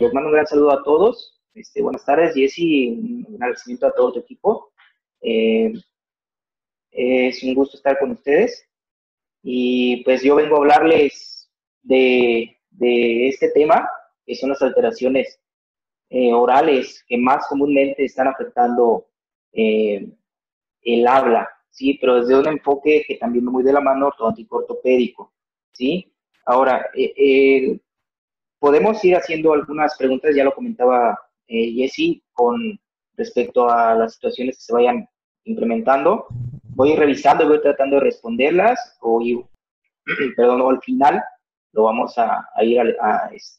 les mando un gran saludo a todos. Buenas tardes, Jessy, un agradecimiento a todo tu equipo. Es un gusto estar con ustedes. Y pues yo vengo a hablarles de este tema, que son las alteraciones orales que más comúnmente están afectando el habla, ¿sí? Pero desde un enfoque que también va muy de la mano ortodóntico ortopédico, ¿sí? Ahora, podemos ir haciendo algunas preguntas, ya lo comentaba Jessy, con respecto a las situaciones que se vayan implementando. Voy a ir revisando y voy tratando de responderlas, perdón, o al final lo vamos a ir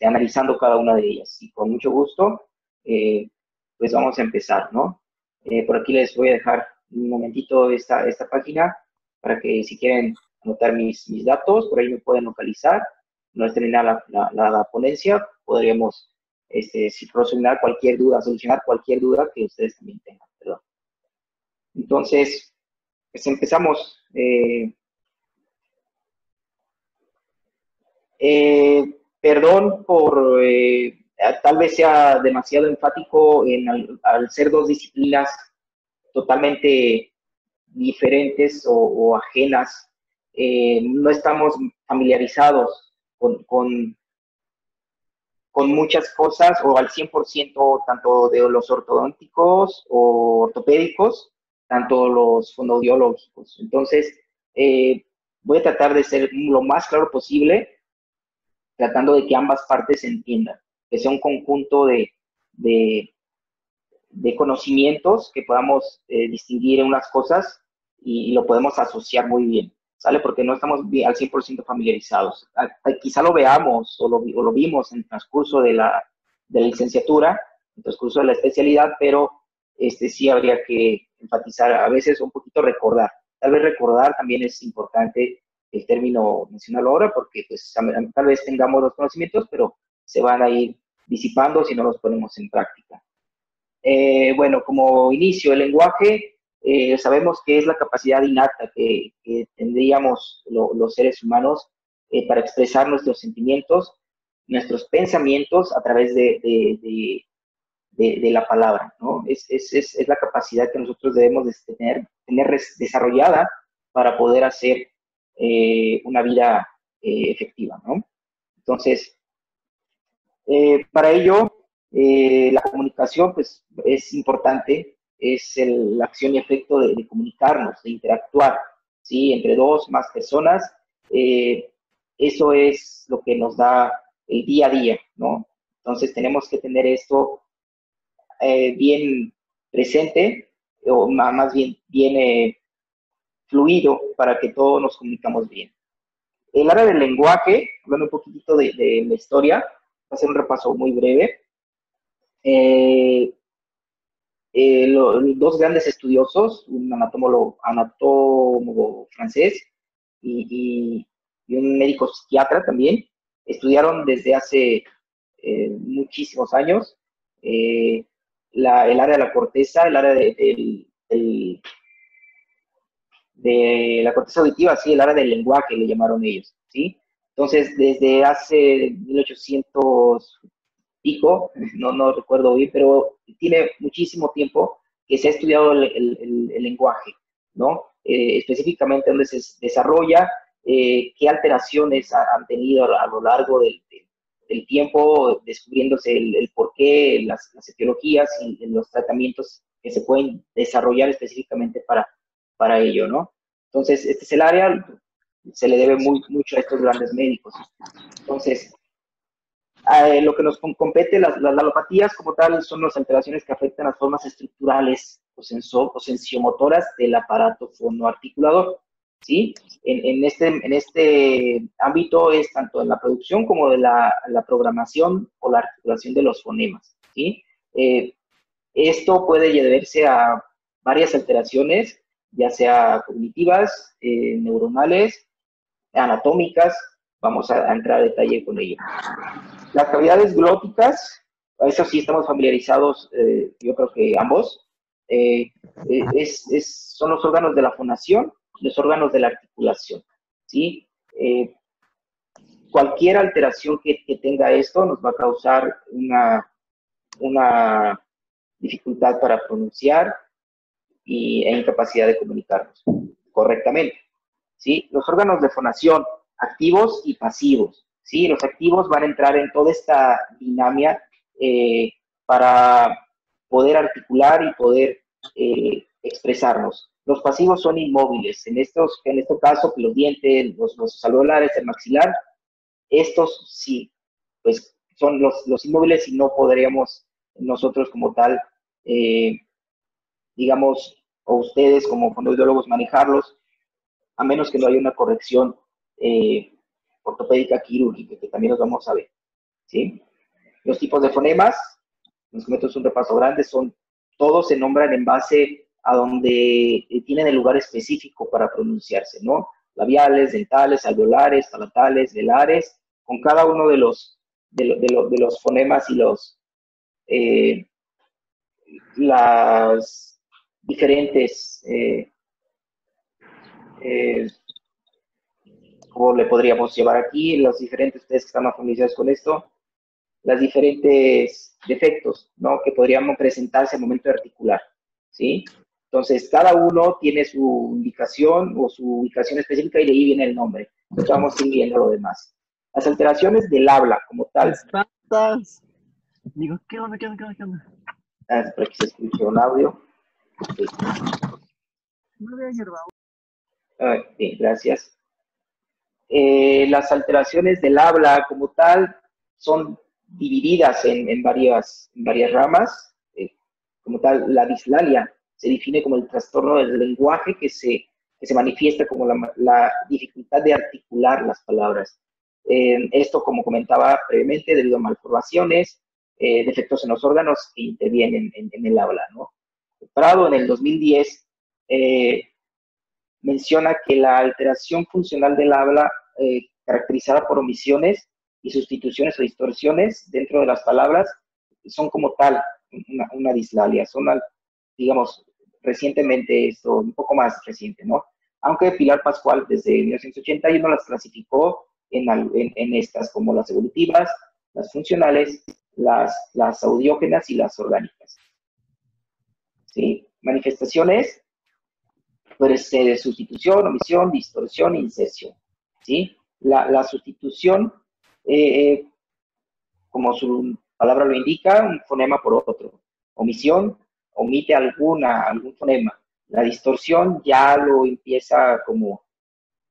analizando cada una de ellas. Y con mucho gusto, pues vamos a empezar, ¿no? Por aquí les voy a dejar un momentito esta página para que si quieren anotar mis datos, por ahí me pueden localizar. No es terminar la ponencia, podríamos solucionar cualquier duda que ustedes también tengan, perdón. Entonces, pues empezamos. Perdón por tal vez sea demasiado enfático al ser dos disciplinas totalmente diferentes o ajenas. No estamos familiarizados con muchas cosas o al 100% tanto de los ortodónticos o ortopédicos, tanto los fonoaudiológicos. Entonces, voy a tratar de ser lo más claro posible, tratando de que ambas partes se entiendan, que sea un conjunto de conocimientos que podamos distinguir en unas cosas y lo podemos asociar muy bien, ¿sale? Porque no estamos al 100% familiarizados. Quizá lo veamos o lo vimos en el transcurso de la licenciatura, en el transcurso de la especialidad, pero sí habría que enfatizar, a veces un poquito recordar. Tal vez recordar también es importante el término mencionarlo ahora, porque pues tal vez tengamos los conocimientos, pero se van a ir disipando si no los ponemos en práctica. Bueno, como inicio, el lenguaje sabemos que es la capacidad innata que tendríamos los seres humanos para expresar nuestros sentimientos, nuestros pensamientos a través de la palabra, ¿no? Es la capacidad que nosotros debemos de tener desarrollada para poder hacer una vida efectiva, ¿no? Entonces, para ello, la comunicación, pues, es importante, es la acción y efecto de comunicarnos, de interactuar, ¿sí? Entre dos, más personas. Eso es lo que nos da el día a día, ¿no? Entonces, tenemos que tener esto bien presente, o más bien fluido, para que todos nos comunicamos bien. El área del lenguaje, hablando un poquitito de la historia, va a ser un repaso muy breve. Los dos grandes estudiosos, un anatólogo francés y un médico psiquiatra también, estudiaron desde hace muchísimos años el área de la corteza, el área de la corteza auditiva, sí, el área del lenguaje le llamaron ellos, ¿sí? Entonces, desde hace 1800 pico, no recuerdo bien, pero tiene muchísimo tiempo que se ha estudiado el lenguaje, ¿no? Específicamente dónde se desarrolla, qué alteraciones han tenido a lo largo del tiempo, descubriéndose el porqué, las etiologías y los tratamientos que se pueden desarrollar específicamente para ello, ¿no? Entonces, este es el área, se le debe mucho a estos grandes médicos. Entonces, lo que nos compete, las alopatías como tal, son las alteraciones que afectan las formas estructurales o sensiomotoras del aparato fonoarticulador, ¿sí? En este ámbito es tanto en la producción como de la programación o la articulación de los fonemas, ¿sí? Esto puede deberse a varias alteraciones, ya sea cognitivas, neuronales, anatómicas. Vamos a entrar a detalle con ello. Las cavidades glóticas, a eso sí estamos familiarizados, yo creo que ambos, son los órganos de la fonación, los órganos de la articulación, ¿sí? cualquier alteración que tenga esto nos va a causar una dificultad para pronunciar e incapacidad de comunicarnos correctamente, ¿sí? Los órganos de fonación, activos y pasivos, ¿sí? Los activos van a entrar en toda esta dinámica para poder articular y poder expresarnos. Los pasivos son inmóviles. En este caso, los dientes, los alveolares, el maxilar, estos sí, pues son los inmóviles y no podríamos nosotros como tal, digamos, o ustedes como fonoaudiólogos manejarlos, a menos que no haya una corrección ortopédica quirúrgica, que también los vamos a ver, ¿sí? Los tipos de fonemas, nos comento, es un repaso grande, todos se nombran en base a donde tienen el lugar específico para pronunciarse, ¿no? Labiales, dentales, alveolares, palatales, velares, con cada uno de los fonemas y las diferentes, ¿cómo le podríamos llevar aquí? Los diferentes, ustedes que están más familiarizados con esto, las diferentes defectos, ¿no? Que podrían presentarse al momento de articular, ¿sí? Entonces, cada uno tiene su indicación o su ubicación específica y de ahí viene el nombre. Entonces, vamos a ir viendo lo demás. Las alteraciones del habla como tal. ¿Estás? Digo, ¿qué onda? Por aquí se escucha un audio. Sí. No había hierba. Bien, gracias. Las alteraciones del habla como tal son divididas en varias ramas. Como tal, la dislalia se define como el trastorno del lenguaje que se manifiesta como la dificultad de articular las palabras. Esto, como comentaba previamente, debido a malformaciones, defectos en los órganos que intervienen en el habla, ¿no? Prado, en el 2010, menciona que la alteración funcional del habla, caracterizada por omisiones y sustituciones o distorsiones dentro de las palabras, son como tal una dislalia. Son, digamos, recientemente, esto un poco más reciente, ¿no? Aunque Pilar Pascual desde 1981 las clasificó en estas como las evolutivas, las funcionales, las audiógenas y las orgánicas. ¿Sí? Manifestaciones, pues, de sustitución, omisión, distorsión, inserción, ¿sí? La sustitución, como su palabra lo indica, un fonema por otro. Omisión, omite algún fonema. La distorsión ya lo empieza como,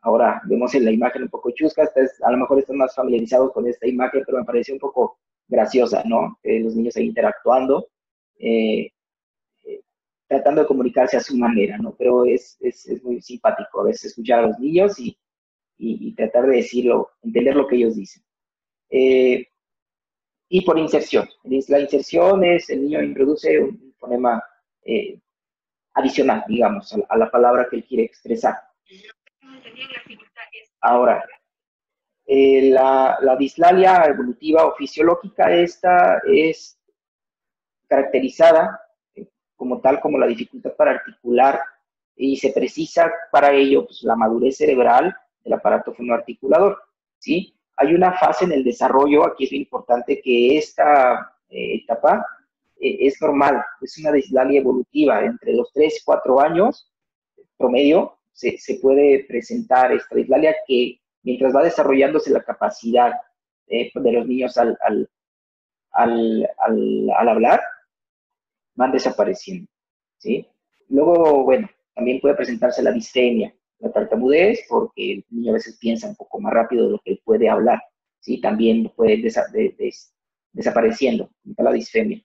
ahora vemos en la imagen un poco chusca, a lo mejor están más familiarizados con esta imagen, pero me pareció un poco graciosa, ¿no? Los niños ahí interactuando, tratando de comunicarse a su manera, ¿no? Pero es muy simpático a veces escuchar a los niños y tratar de decirlo, entender lo que ellos dicen. Y por inserción. La inserción es, el niño introduce un fonema adicional, digamos, a la palabra que él quiere expresar. Ahora, la dislalia evolutiva o fisiológica, esta es caracterizada como tal, como la dificultad para articular, y se precisa para ello, pues, la madurez cerebral del aparato fonoarticulador, ¿sí? Hay una fase en el desarrollo, aquí es muy importante, que esta etapa es normal, es una dislalia evolutiva, entre los 3 y 4 años promedio se puede presentar esta dislalia, que mientras va desarrollándose la capacidad de los niños al hablar, van desapareciendo, ¿sí? Luego, bueno, también puede presentarse la disfemia, la tartamudez, porque el niño a veces piensa un poco más rápido de lo que él puede hablar, ¿sí? También puede desapareciendo, la disfemia.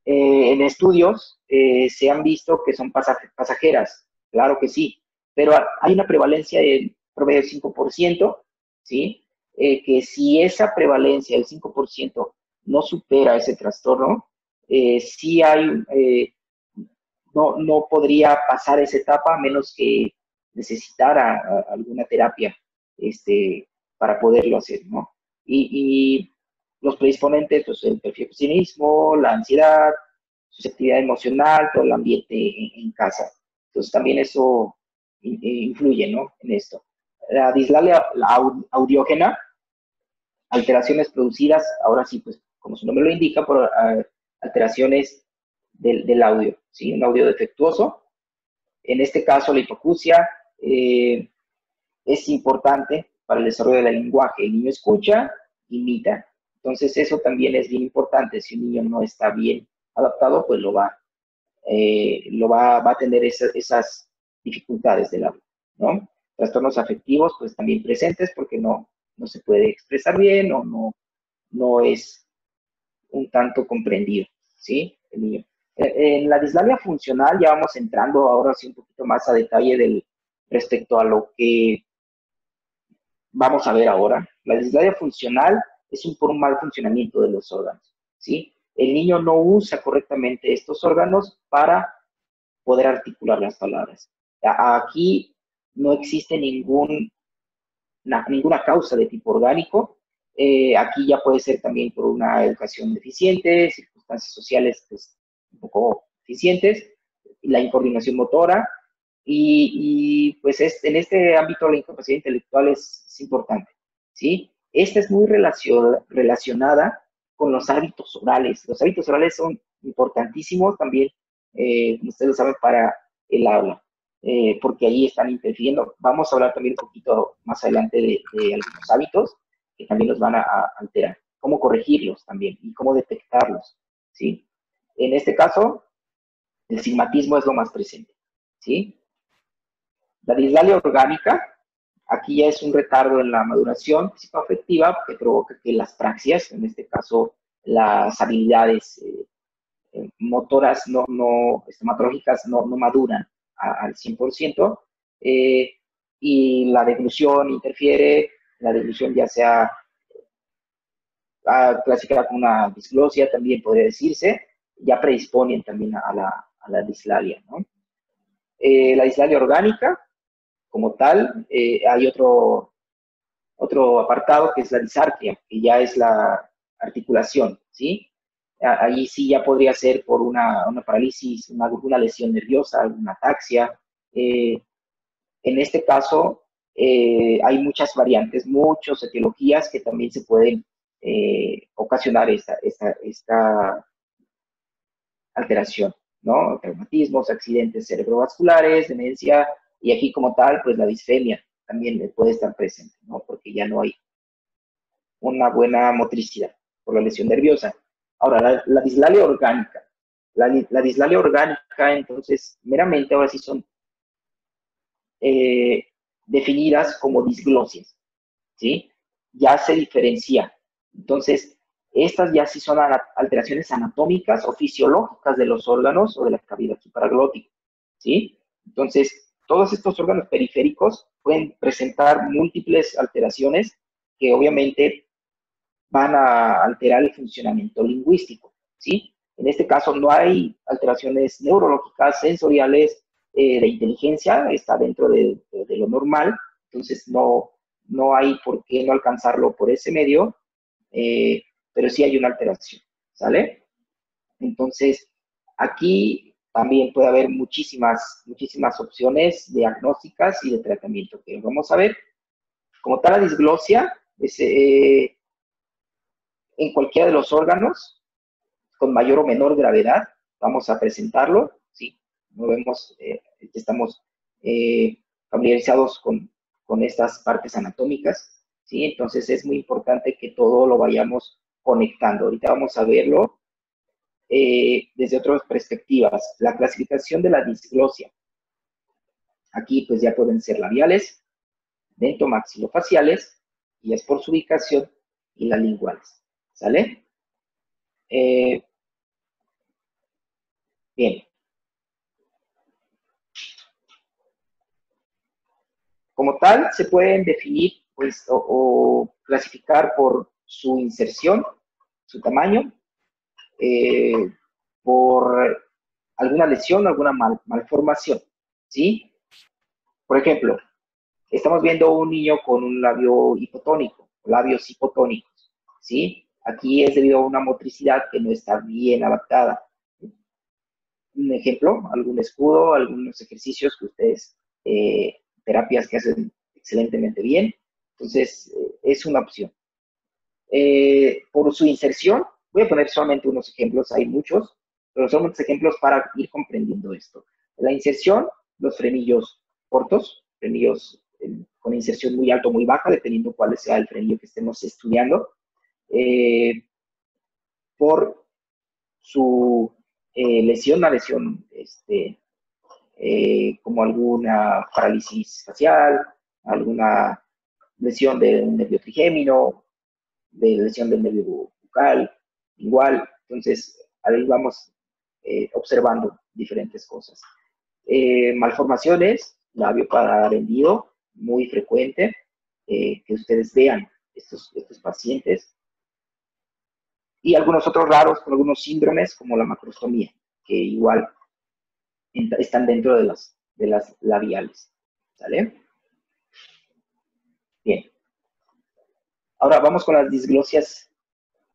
En estudios se han visto que son pasajeras, claro que sí, pero hay una prevalencia de promedio del 5%, ¿sí? Que si esa prevalencia del 5% no supera ese trastorno, sí hay, no podría pasar esa etapa a menos que necesitara alguna terapia para poderlo hacer, ¿no? Y los predisponentes, pues el perfeccionismo, la ansiedad, susceptibilidad emocional, todo el ambiente en casa. Entonces también eso influye, ¿no? En esto. La dislalia audiógena alteraciones producidas, ahora sí, pues como su nombre lo indica, por alteraciones del audio, ¿sí? Un audio defectuoso. En este caso, la hipoacusia es importante para el desarrollo del lenguaje. El niño escucha, imita. Entonces, eso también es bien importante. Si un niño no está bien adaptado, pues va a tener esas dificultades del habla, ¿no? Trastornos afectivos, pues también presentes porque no se puede expresar bien o no es un tanto comprendido, ¿sí? El niño. En la dislalia funcional ya vamos entrando ahora sí un poquito más a detalle respecto a lo que vamos a ver ahora. La dislalia funcional es por un mal funcionamiento de los órganos, ¿sí? El niño no usa correctamente estos órganos para poder articular las palabras. Aquí no existe ninguna causa de tipo orgánico. Aquí ya puede ser también por una educación deficiente, circunstancias sociales pues, un poco deficientes, la incoordinación motora, y pues en este ámbito la incapacidad intelectual es importante, ¿sí? Esta es muy relacionada con los hábitos orales. Los hábitos orales son importantísimos también, como ustedes lo saben, para el habla, porque ahí están interfiriendo. Vamos a hablar también un poquito más adelante de algunos hábitos que también los van a alterar, cómo corregirlos también y cómo detectarlos, ¿sí? En este caso, el sigmatismo es lo más presente, ¿sí? La dislalia orgánica, aquí ya es un retardo en la maduración psicoafectiva que provoca que las praxias, en este caso las habilidades motoras estomatológicas no maduran al 100%, y la deglución interfiere, la deglución ya sea clasificada como una disglosia, también podría decirse, ya predisponen también a la dislalia, ¿no? La dislalia orgánica, como tal, hay otro apartado que es la disartria, que ya es la articulación, ¿sí? Ahí sí ya podría ser por una parálisis, una lesión nerviosa, alguna ataxia. En este caso, hay muchas variantes, muchas etiologías que también se pueden ocasionar esta alteración, ¿no? Traumatismos, accidentes cerebrovasculares, demencia, y aquí como tal, pues la disfemia también puede estar presente, ¿no? Porque ya no hay una buena motricidad por la lesión nerviosa. Ahora, la dislalia orgánica. La dislalia orgánica, entonces, meramente ahora sí son definidas como disglosias, ¿sí? Ya se diferencia. Entonces, estas ya sí son alteraciones anatómicas o fisiológicas de los órganos o de la cavidad supraglótica, ¿sí? Entonces, todos estos órganos periféricos pueden presentar múltiples alteraciones que obviamente van a alterar el funcionamiento lingüístico, ¿sí? En este caso no hay alteraciones neurológicas, sensoriales, de inteligencia, está dentro de lo normal, entonces no hay por qué no alcanzarlo por ese medio, pero sí hay una alteración, ¿sale? Entonces, aquí también puede haber muchísimas opciones diagnósticas y de tratamiento que vamos a ver. Como tal, la disglosia es en cualquiera de los órganos, con mayor o menor gravedad, vamos a presentarlo, ¿sí? No vemos, estamos familiarizados con estas partes anatómicas, ¿sí? Entonces es muy importante que todo lo vayamos conectando. Ahorita vamos a verlo desde otras perspectivas. La clasificación de la disglosia. Aquí pues ya pueden ser labiales, dentomaxilofaciales, y es por su ubicación, y las linguales, ¿sale? Bien. Como tal, se pueden definir pues, o clasificar por su inserción, su tamaño, por alguna lesión, alguna malformación, ¿sí? Por ejemplo, estamos viendo un niño con un labio hipotónico, labios hipotónicos, ¿sí? Aquí es debido a una motricidad que no está bien adaptada. Un ejemplo, algún escudo, algunos ejercicios que ustedes, terapias que hacen excelentemente bien. Entonces, es una opción. por su inserción. Voy a poner solamente unos ejemplos, hay muchos, pero son unos ejemplos para ir comprendiendo esto. La inserción, los frenillos cortos, frenillos con inserción muy alta o muy baja, dependiendo cuál sea el frenillo que estemos estudiando. Por su lesión, una lesión como alguna parálisis facial, alguna lesión de un nervio trigémino, de lesión del nervio bucal, igual. Entonces, ahí vamos observando diferentes cosas. Malformaciones, labio paladar hendido, muy frecuente, que ustedes vean estos pacientes. Y algunos otros raros, con algunos síndromes, como la macrostomía, que igual están dentro de las labiales. ¿Sale? Bien. Ahora vamos con las disglosias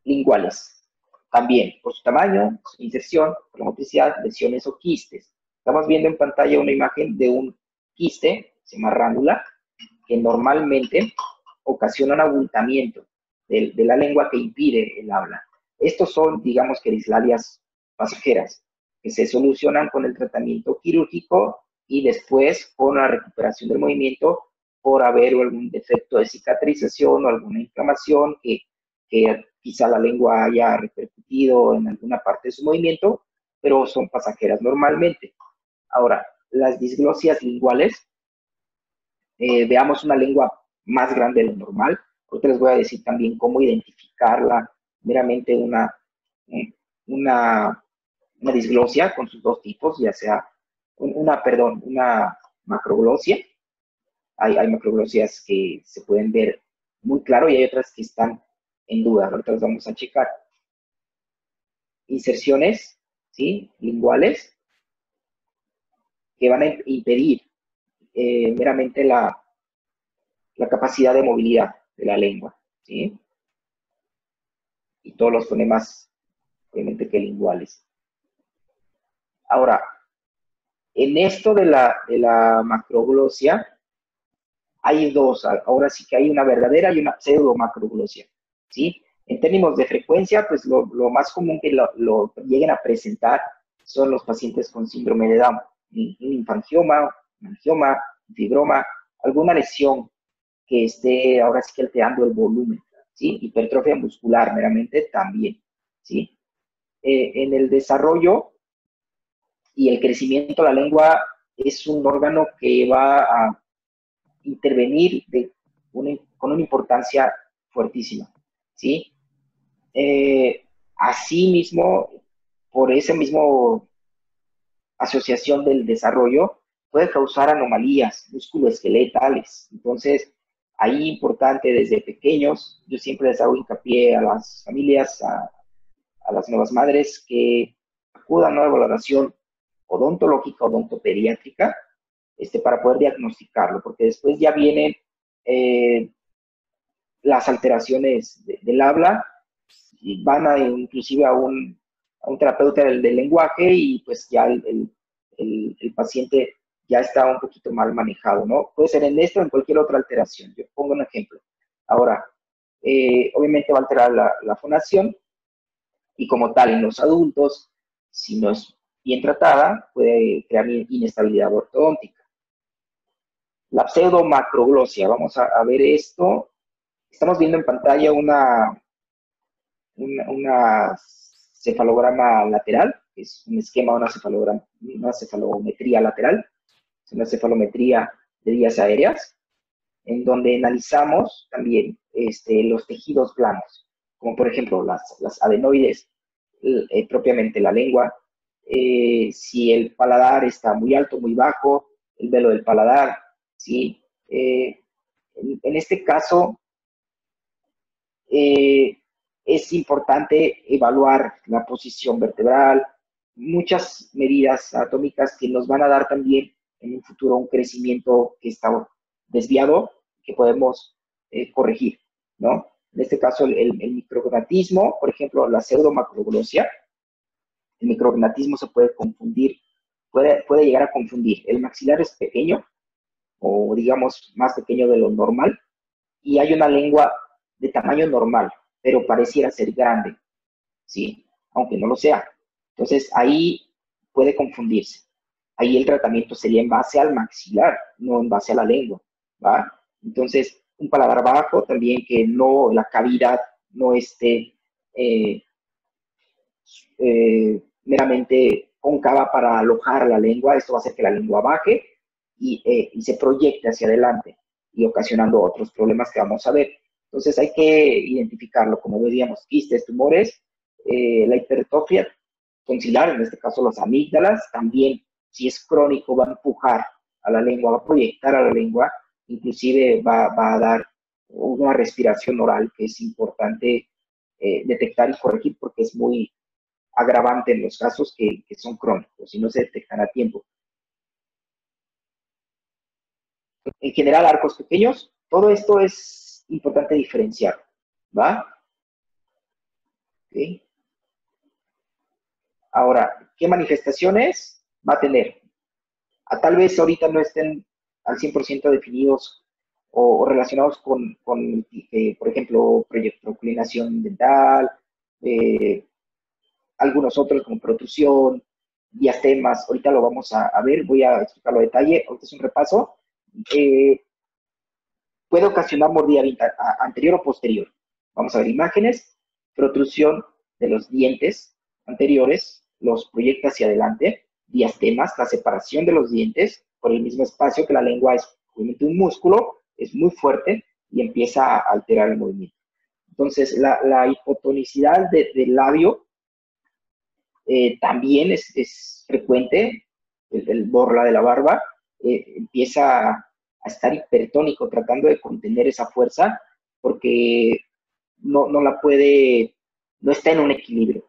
linguales. También, por su tamaño, su inserción, por la motricidad, lesiones o quistes. Estamos viendo en pantalla una imagen de un quiste, se llama ránula, que normalmente ocasiona un abultamiento de la lengua que impide el habla. Estos son, digamos que dislalias pasajeras, que se solucionan con el tratamiento quirúrgico y después con la recuperación del movimiento por haber algún defecto de cicatrización o alguna inflamación que quizá la lengua haya repercutido en alguna parte de su movimiento, pero son pasajeras normalmente. Ahora, las disglosias linguales, veamos una lengua más grande de lo normal. Ahorita les voy a decir también cómo identificarla, meramente una disglosia con sus dos tipos, ya sea una macroglosia. Hay macroglosias que se pueden ver muy claro y hay otras que están en duda. Ahorita las vamos a checar. Inserciones, ¿sí? Linguales, que van a impedir meramente la capacidad de movilidad de la lengua, ¿sí? Y todos los fonemas, obviamente, que linguales. Ahora, en esto de la macroglosia, hay dos. Ahora sí que hay una verdadera y una pseudo macroglosia, ¿sí? En términos de frecuencia, pues lo más común que lo lleguen a presentar son los pacientes con síndrome de Down. Un infangioma, un angioma, un fibroma, alguna lesión que esté ahora sí que alterando el volumen, ¿sí? Hipertrofia muscular meramente también, ¿sí? En el desarrollo y el crecimiento de la lengua es un órgano que va a intervenir con una importancia fuertísima, ¿sí? Asimismo, por esa misma asociación del desarrollo, puede causar anomalías musculoesqueletales. Entonces, ahí importante desde pequeños, yo siempre les hago hincapié a las familias, a las nuevas madres, que acudan a una valoración odontológica, odontopediátrica, para poder diagnosticarlo, porque después ya vienen las alteraciones del habla y van inclusive a un terapeuta del lenguaje y pues ya el paciente ya está un poquito mal manejado, ¿no? Puede ser en esto o en cualquier otra alteración. Yo pongo un ejemplo. Ahora, obviamente va a alterar la fonación y como tal en los adultos, si no es bien tratada, puede crear inestabilidad ortodóntica. La pseudomacroglosia, vamos a ver esto. Estamos viendo en pantalla una cefalograma lateral, que es un esquema de una cefalometría lateral, es una cefalometría de vías aéreas, en donde analizamos también los tejidos blandos, como por ejemplo las adenoides, propiamente la lengua, si el paladar está muy alto, muy bajo, el velo del paladar, ¿sí? En este caso, es importante evaluar la posición vertebral, muchas medidas anatómicas que nos van a dar también en un futuro un crecimiento que está desviado, que podemos corregir, ¿no? En este caso, el micrognatismo, por ejemplo, la pseudomacroglosia, el micrognatismo se puede confundir, puede llegar a confundir. El maxilar es pequeño, o digamos más pequeño de lo normal, y hay una lengua de tamaño normal, pero pareciera ser grande, ¿sí? Aunque no lo sea. Entonces, ahí puede confundirse. Ahí el tratamiento sería en base al maxilar, no en base a la lengua, ¿va? Entonces, un paladar bajo también que no, la cavidad no esté meramente cóncava para alojar la lengua. Esto va a hacer que la lengua baje y se proyecte hacia adelante y ocasionando otros problemas que vamos a ver. Entonces hay que identificarlo, como veíamos, quistes, tumores, la hipertrofia tonsilar, en este caso las amígdalas, también si es crónico va a empujar a la lengua, va a proyectar a la lengua, inclusive va a dar una respiración oral que es importante detectar y corregir porque es muy agravante en los casos que son crónicos y no se detectan a tiempo. En general, arcos pequeños, todo esto es importante diferenciar, ¿va? ¿Okay? Ahora, ¿qué manifestaciones va a tener? Tal vez ahorita no estén al 100% definidos o relacionados con por ejemplo, proclinación dental, algunos otros como protrusión, diastemas, ahorita lo vamos a ver, voy a explicarlo a detalle, ahorita es un repaso. Puede ocasionar mordida anterior o posterior. Vamos a ver imágenes, protrusión de los dientes anteriores, los proyecta hacia adelante, diastemas, la separación de los dientes por el mismo espacio que la lengua es obviamente un músculo, es muy fuerte y empieza a alterar el movimiento. Entonces, la hipotonicidad del labio también es frecuente, el borla de la barba, empieza a estar hipertónico, tratando de contener esa fuerza, porque no la puede, no está en un equilibrio.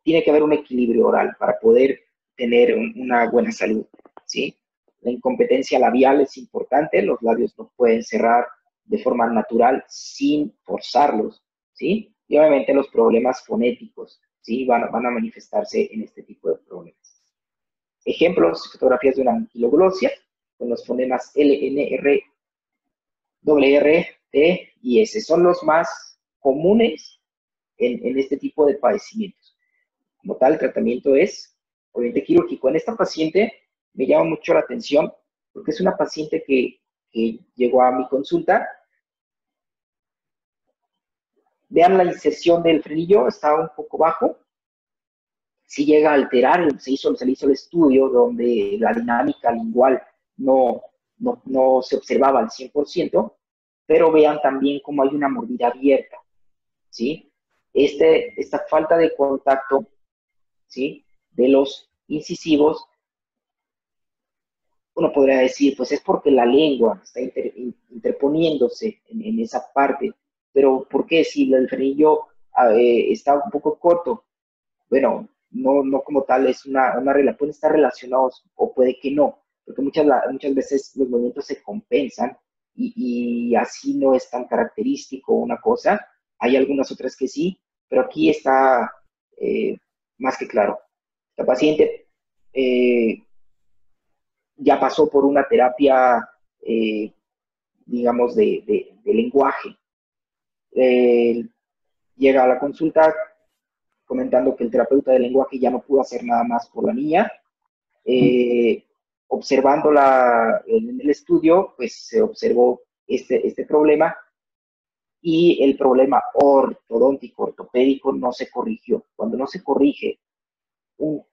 Tiene que haber un equilibrio oral para poder tener una buena salud, ¿sí? La incompetencia labial es importante, los labios no pueden cerrar de forma natural sin forzarlos, ¿sí? Y obviamente los problemas fonéticos, ¿sí? Van a manifestarse en este tipo de problemas. Ejemplos, fotografías de una anquiloglosia con los fonemas L, N, R, R, T y S. Son los más comunes en este tipo de padecimientos. Como tal, el tratamiento es obviamente quirúrgico. En esta paciente me llama mucho la atención porque es una paciente que llegó a mi consulta. Vean la inserción del frenillo, estaba un poco bajo. Si llega a alterar, se le hizo el estudio donde la dinámica lingual no se observaba al 100%, pero vean también cómo hay una mordida abierta, ¿sí? Esta falta de contacto, ¿sí?, de los incisivos, uno podría decir, pues es porque la lengua está interponiéndose en esa parte, pero ¿por qué si el frenillo está un poco corto? Bueno, no como tal es pueden estar relacionados o puede que no, porque muchas veces los movimientos se compensan y así no es tan característico una cosa. Hay algunas otras que sí, pero aquí está más que claro. La paciente ya pasó por una terapia, digamos, de lenguaje. Llega a la consulta comentando que el terapeuta de lenguaje ya no pudo hacer nada más por la niña. Observándola en el estudio, pues se observó este problema y el problema ortodóntico, ortopédico, no se corrigió. Cuando no se corrige un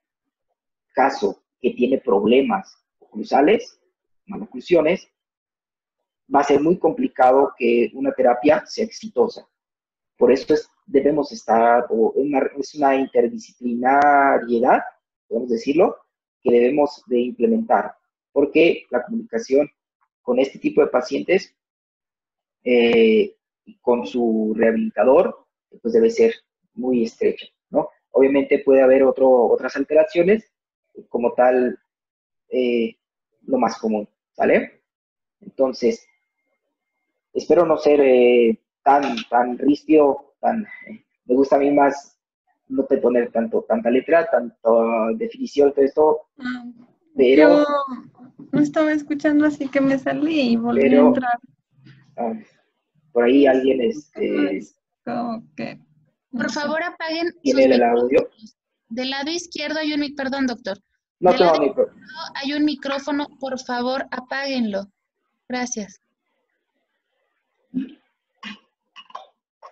caso que tiene problemas oclusales, maloclusiones, va a ser muy complicado que una terapia sea exitosa. Por eso debemos estar, es una interdisciplinariedad, podemos decirlo, que debemos de implementar, porque la comunicación con este tipo de pacientes con su rehabilitador, pues debe ser muy estrecha, ¿no? Obviamente puede haber otras alteraciones, como tal, lo más común, ¿vale? Entonces, espero no ser tan ríspido, me gusta a mí más no te poner tanta letra, tanta definición, todo esto, pero... Yo no estaba escuchando, así que me salí y volví a entrar. Por ahí alguien, como que... no Por sé. favor, apaguen sus ¿Tiene el audio? micrófonos. Del lado izquierdo hay un... Perdón, doctor. No Del tengo lado micro. izquierdo hay un micrófono. Por favor, apáguenlo. Gracias.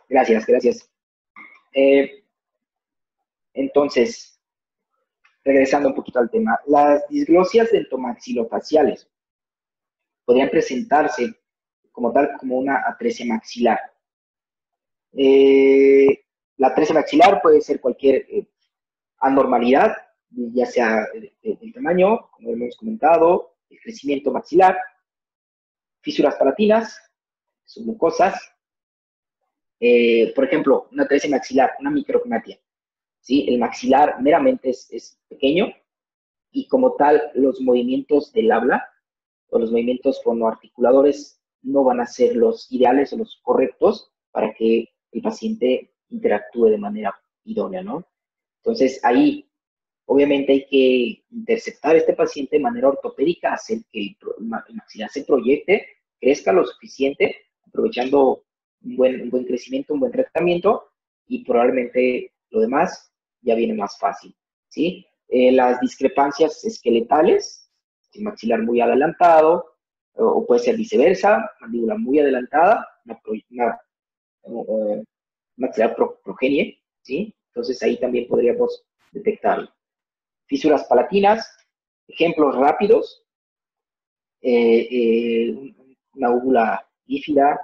Gracias, gracias. Entonces, regresando un poquito al tema, las disglosias dentomaxilofaciales podrían presentarse como tal como una atresia maxilar. La atresia maxilar puede ser cualquier anormalidad, ya sea el tamaño, como hemos comentado, el crecimiento maxilar, fisuras palatinas, submucosas, por ejemplo, una atresia maxilar, una micrognatia, ¿sí? El maxilar meramente es pequeño y como tal los movimientos del habla o los movimientos fonoarticuladores no van a ser los ideales o los correctos para que el paciente interactúe de manera idónea, ¿no? Entonces ahí obviamente hay que interceptar a este paciente de manera ortopédica, hacer que el maxilar se proyecte, crezca lo suficiente, aprovechando un buen crecimiento, un buen tratamiento, y probablemente lo demás ya viene más fácil, ¿sí? Las discrepancias esqueletales, el maxilar muy adelantado, o puede ser viceversa, mandíbula muy adelantada, maxilar progenie, ¿sí? Entonces ahí también podríamos detectarlo. Fisuras palatinas, ejemplos rápidos, una úvula bífida,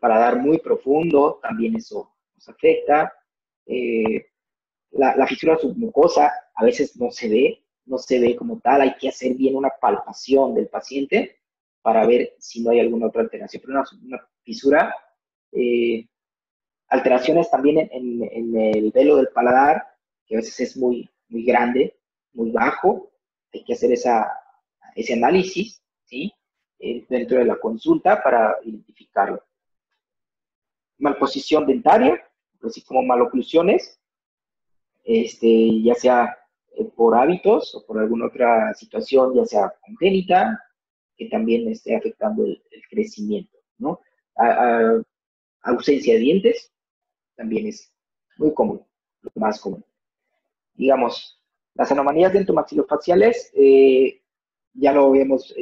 paladar muy profundo, también eso nos afecta. La fisura submucosa a veces no se ve como tal, hay que hacer bien una palpación del paciente para ver si no hay alguna otra alteración. Pero una fisura, alteraciones también en el velo del paladar, que a veces es muy grande, muy bajo, hay que hacer ese análisis, ¿sí? Dentro de la consulta para identificarlo. Malposición dentaria, así como maloclusiones, ya sea por hábitos o por alguna otra situación, ya sea congénita, que también esté afectando el crecimiento, ¿no? Ausencia de dientes también es muy común, lo más común. Digamos, las anomalías dentomaxilofaciales, ya lo habíamos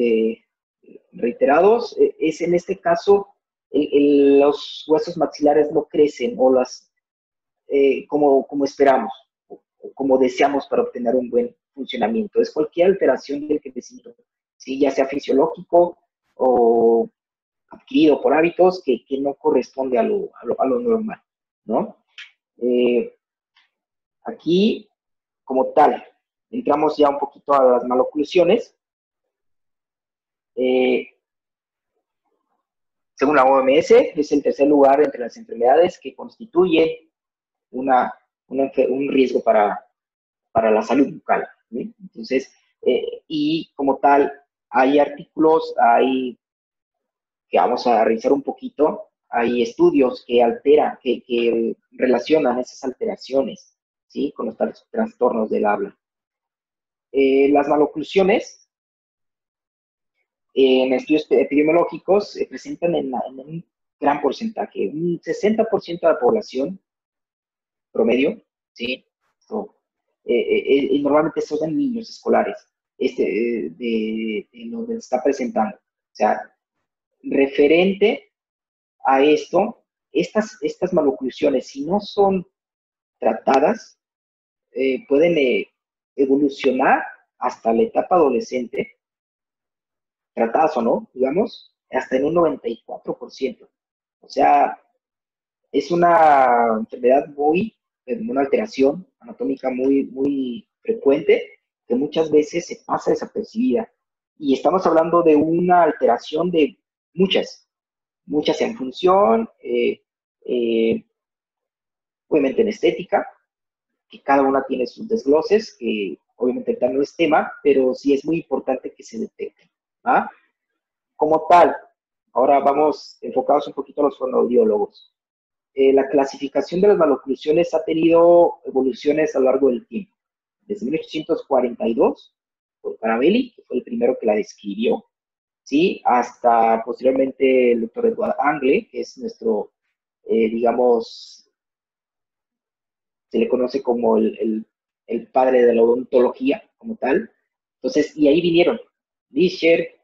reiterados, es en este caso los huesos maxilares no crecen o como esperamos o como deseamos para obtener un buen funcionamiento. Es cualquier alteración del crecimiento, ¿sí? Ya sea fisiológico o adquirido por hábitos que no corresponde a lo normal, ¿no? Aquí, como tal, entramos ya un poquito a las maloclusiones. Según la OMS, es el tercer lugar entre las enfermedades que constituyen un riesgo para la salud bucal, ¿sí? Entonces, y como tal, hay artículos, que vamos a revisar un poquito, hay estudios que que relacionan esas alteraciones, ¿sí? Con los trastornos del habla. Las maloclusiones, en estudios epidemiológicos, se presentan en un gran porcentaje, un 60% de la población promedio, ¿sí? Normalmente son en niños escolares, en donde se está presentando. O sea, referente a esto, estas maloclusiones, si no son tratadas, pueden evolucionar hasta la etapa adolescente, tratadas o no, digamos, hasta en un 94%. O sea, es una enfermedad una alteración anatómica muy frecuente, que muchas veces se pasa desapercibida. Y estamos hablando de una alteración de muchas en función, obviamente en estética, que cada una tiene sus desgloses, que obviamente tal no es tema, pero sí es muy importante que se detecten, ¿va? Como tal, ahora vamos enfocados un poquito a los fonoaudiólogos. La clasificación de las maloclusiones ha tenido evoluciones a lo largo del tiempo. Desde 1842, por Carabelli, que fue el primero que la describió, ¿sí? Hasta posteriormente el doctor Edward Angle, que es nuestro digamos, se le conoce como el padre de la odontología como tal. Entonces, y ahí vinieron Lischer,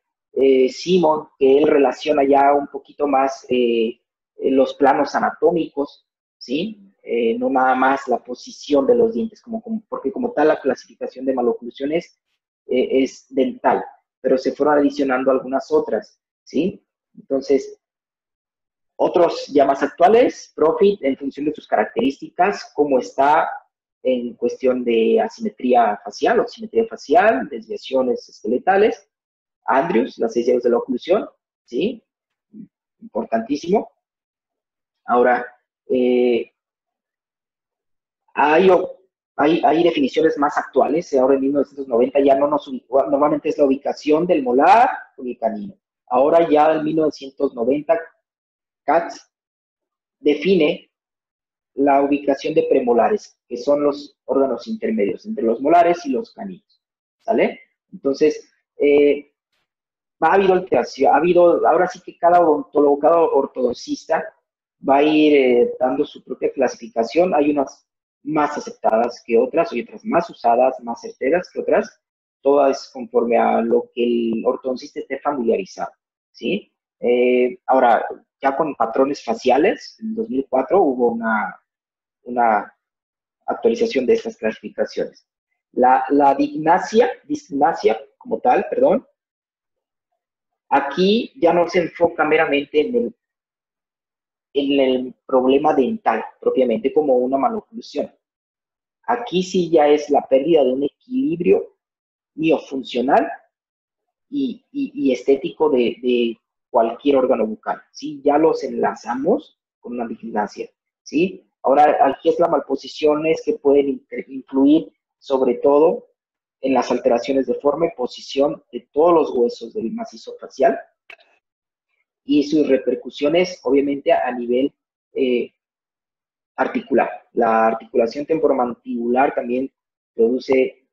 Simon, que él relaciona ya un poquito más los planos anatómicos, ¿sí? No nada más la posición de los dientes, porque como tal la clasificación de maloclusiones es dental, pero se fueron adicionando algunas otras, ¿sí? Entonces, otros ya más actuales, Profit, en función de sus características, cómo está en cuestión de asimetría facial, oximetría facial, desviaciones esqueletales. Andrews, las 6 llaves de la oclusión, ¿sí? Importantísimo. Ahora, hay definiciones más actuales. Ahora en 1990 ya no normalmente es la ubicación del molar con el canino. Ahora ya en 1990 Katz define la ubicación de premolares, que son los órganos intermedios entre los molares y los caninos, ¿sale? Entonces, ha habido alteración, ahora sí que cada odontólogo, cada ortodoncista va a ir dando su propia clasificación. Hay unas más aceptadas que otras, hay otras más usadas, más certeras que otras, todas conforme a lo que el ortodoncista esté familiarizado, ¿sí? Ahora, ya con patrones faciales, en 2004 hubo una actualización de estas clasificaciones. La dignasia como tal, perdón, aquí ya no se enfoca meramente en el problema dental, propiamente como una maloclusión. Aquí sí ya es la pérdida de un equilibrio miofuncional y estético de cualquier órgano bucal, ¿sí? Ya los enlazamos con una dignasia, ¿sí? Ahora, aquí es la malposiciones que pueden influir sobre todo en las alteraciones de forma y posición de todos los huesos del macizo facial y sus repercusiones, obviamente, a nivel articular. La articulación temporomandibular también produce,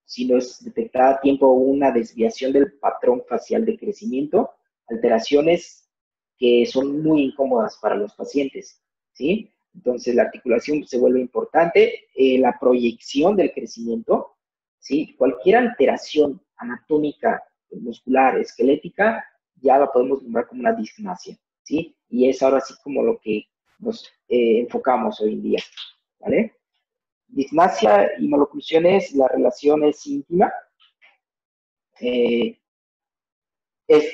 si no es detectada a tiempo, una desviación del patrón facial de crecimiento, alteraciones que son muy incómodas para los pacientes, ¿sí? Entonces, la articulación se vuelve importante, la proyección del crecimiento, ¿sí? Cualquier alteración anatómica, muscular, esquelética, ya la podemos nombrar como una disgnasia, ¿sí? Y es ahora sí como lo que nos enfocamos hoy en día, ¿vale? Disgnasia y maloclusiones, la relación es íntima, es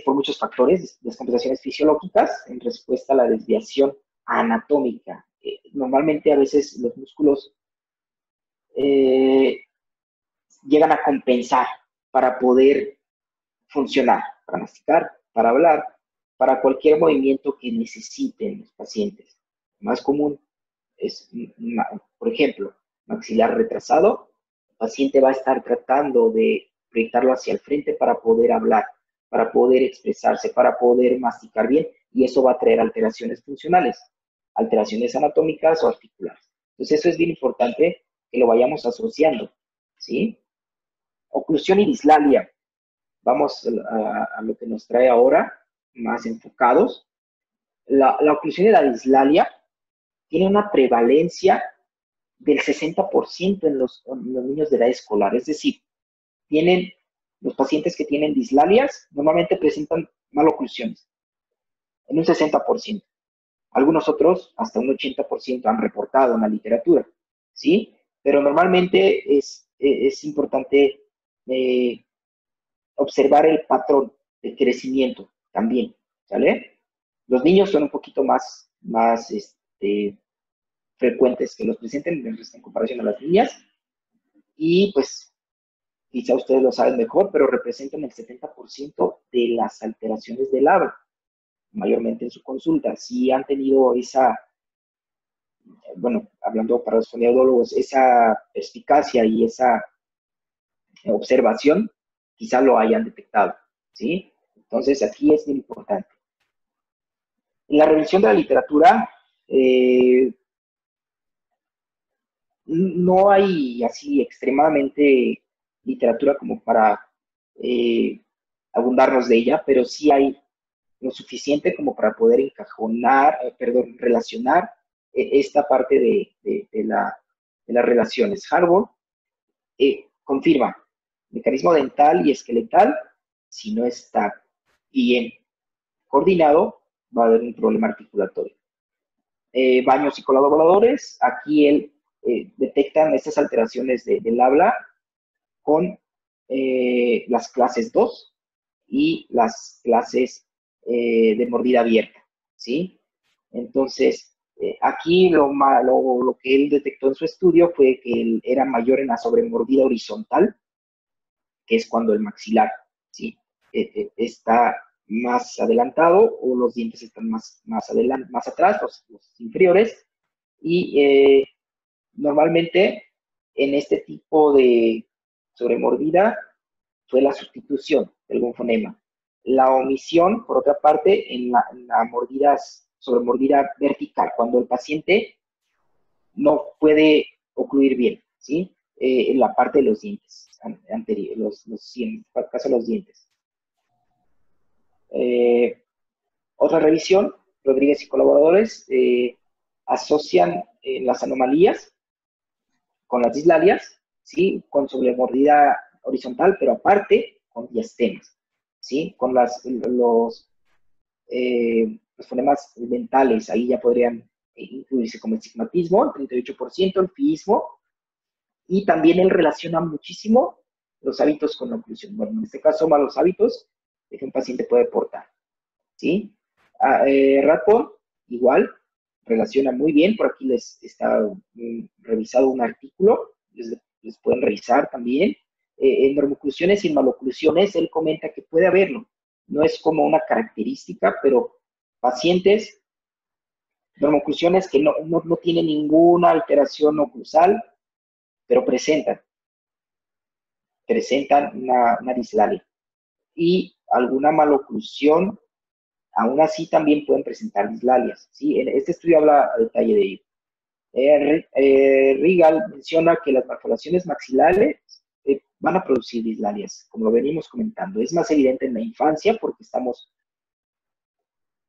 por muchos factores, descompensaciones fisiológicas en respuesta a la desviación anatómica. Normalmente a veces los músculos llegan a compensar para poder funcionar, para masticar, para hablar, para cualquier movimiento que necesiten los pacientes. Más común es, por ejemplo, maxilar retrasado. El paciente va a estar tratando de proyectarlo hacia el frente para poder hablar, para poder expresarse, para poder masticar bien, y eso va a traer alteraciones funcionales, alteraciones anatómicas o articulares. Entonces eso es bien importante que lo vayamos asociando, ¿sí? Oclusión y dislalia. Vamos a lo que nos trae ahora, más enfocados. La oclusión y la dislalia tiene una prevalencia del 60% en los niños de edad escolar. Es decir, los pacientes que tienen dislalias normalmente presentan maloclusiones en un 60%. Algunos otros hasta un 80% han reportado en la literatura, ¿sí? Pero normalmente es importante observar el patrón de crecimiento también, ¿sale? Los niños son un poquito más frecuentes que los presenten en comparación a las niñas y pues quizá ustedes lo saben mejor, pero representan el 70% de las alteraciones del habla, mayormente en su consulta. Si han tenido bueno, hablando para los fonoaudiólogos, esa perspicacia y esa observación, quizá lo hayan detectado, ¿sí? Entonces, aquí es muy importante. En la revisión de la literatura, no hay así extremadamente literatura como para abundarnos de ella, pero sí hay lo suficiente como para poder encajonar, relacionar esta parte de las relaciones. Harvard confirma, mecanismo dental y esqueletal, si no está bien coordinado, va a haber un problema articulatorio. Baños y colaboradores, aquí él detectan estas alteraciones del habla con las clases 2 y las clases de mordida abierta, ¿sí? Entonces, aquí lo que él detectó en su estudio fue que él era mayor en la sobremordida horizontal, que es cuando el maxilar, ¿sí? Está más adelantado o los dientes están más atrás, los inferiores, y normalmente en este tipo de sobremordida fue la sustitución de algún fonema. La omisión, por otra parte, en la sobremordida vertical, cuando el paciente no puede ocluir bien, ¿sí? En la parte de los dientes anteriores, en este caso los dientes. Otra revisión, Rodríguez y colaboradores asocian las anomalías con las dislalias, ¿sí? Con sobremordida horizontal, pero aparte con diastemas, ¿sí? Con los fonemas dentales, ahí ya podrían incluirse como estigmatismo, el 38%, el fiismo, y también él relaciona muchísimo los hábitos con la oclusión. Bueno, en este caso, malos hábitos de que un paciente puede portar, ¿sí? Radford, igual, relaciona muy bien, por aquí les está revisado un artículo, les pueden revisar también. En normoclusiones y en maloclusiones, él comenta que puede haberlo, no es como una característica, pero pacientes, normoclusiones que no tienen ninguna alteración oclusal, pero presentan una dislalia. Y alguna maloclusión, aún así también pueden presentar dislalias, ¿sí? Este estudio habla a detalle de ello. Rigal menciona que las malformaciones maxilares van a producir dislalias, como lo venimos comentando. Es más evidente en la infancia porque estamos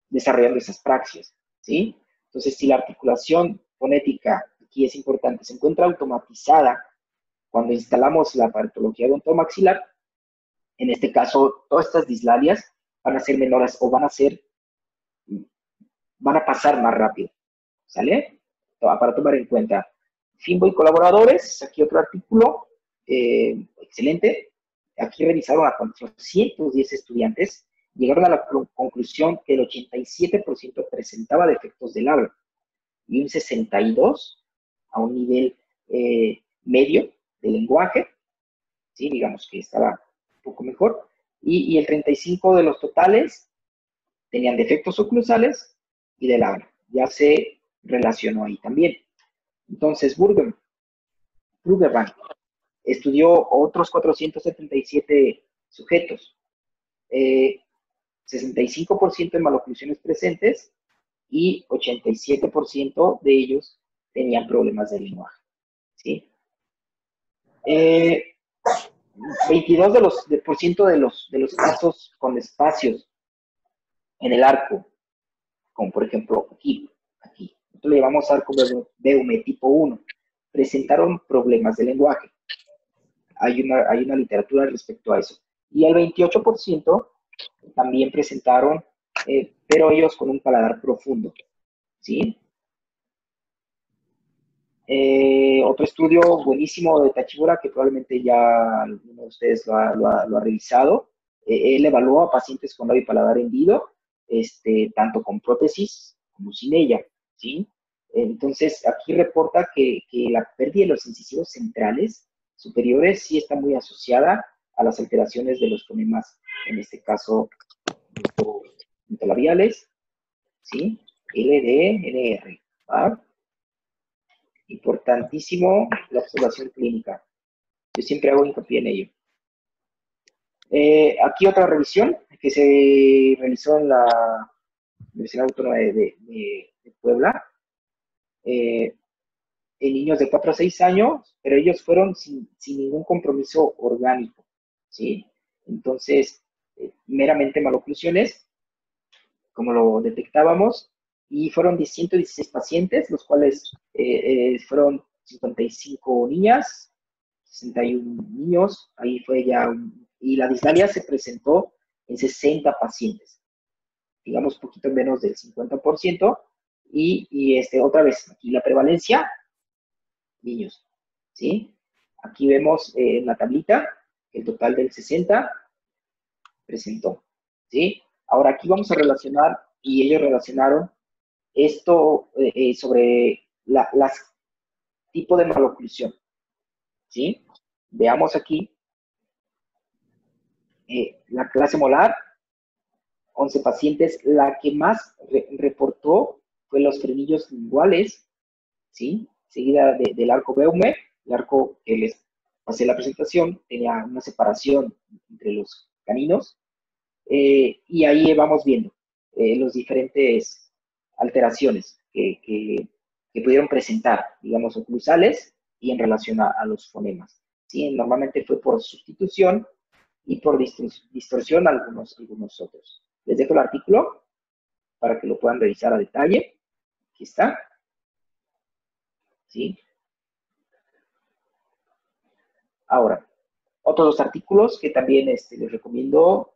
desarrollando esas praxias, ¿sí? Entonces, si la articulación fonética, aquí es importante, se encuentra automatizada cuando instalamos la aparatología odontomaxilar, en este caso, todas estas dislalias van a ser menores o van a pasar más rápido, ¿sale? Para tomar en cuenta. Fimbo y colaboradores, aquí otro artículo, excelente. Aquí revisaron a 410 estudiantes, llegaron a la conclusión que el 87% presentaba defectos del habla y un 62% a un nivel medio de lenguaje, ¿sí? Digamos que estaba un poco mejor, y el 35% de los totales tenían defectos oclusales y del habla. Ya se relacionó ahí también. Entonces, Brueggemann estudió otros 477 sujetos, 65% de maloclusiones presentes y 87% de ellos tenían problemas de lenguaje, ¿sí? 22% de los casos con espacios en el arco, como por ejemplo aquí, nosotros le llamamos arco Beume tipo 1, presentaron problemas de lenguaje. Hay una literatura respecto a eso. Y el 28% también presentaron, pero ellos con un paladar profundo, ¿sí? Otro estudio buenísimo de Tachibura, que probablemente ya alguno de ustedes lo ha revisado. Él evaluó a pacientes con labio y paladar hendido, tanto con prótesis como sin ella, ¿sí? Entonces, aquí reporta que la pérdida de los incisivos centrales superiores sí está muy asociada a las alteraciones de los fonemas, en este caso, labiales, ¿sí? LD, NR, ¿va? Importantísimo la observación clínica. Yo siempre hago hincapié en ello. Aquí otra revisión que se realizó en la Universidad Autónoma de Puebla. En niños de 4 a 6 años, pero ellos fueron sin ningún compromiso orgánico, ¿sí? Entonces, meramente maloclusiones. como lo detectábamos, y fueron 116 pacientes, los cuales fueron 55 niñas, 61 niños, ahí fue ya, y la disdalia se presentó en 60 pacientes, digamos un poquito menos del 50%, y otra vez, aquí la prevalencia, niños, ¿sí? Aquí vemos en la tablita el total del 60 presentó, ¿sí? Ahora aquí vamos a relacionar, y ellos relacionaron esto sobre las tipos de maloclusión, ¿sí? Veamos aquí la clase molar, 11 pacientes, la que más reportó fue los frenillos linguales, ¿sí? Seguida del arco Beumer, el arco que les pasé la presentación, tenía una separación entre los caninos, y ahí vamos viendo los diferentes alteraciones que pudieron presentar, digamos, oclusales y en relación a los fonemas. ¿Sí? Normalmente fue por sustitución y por distorsión algunos otros. Les dejo el artículo para que lo puedan revisar a detalle. Aquí está. ¿Sí? Ahora, otros dos artículos que también les recomiendo,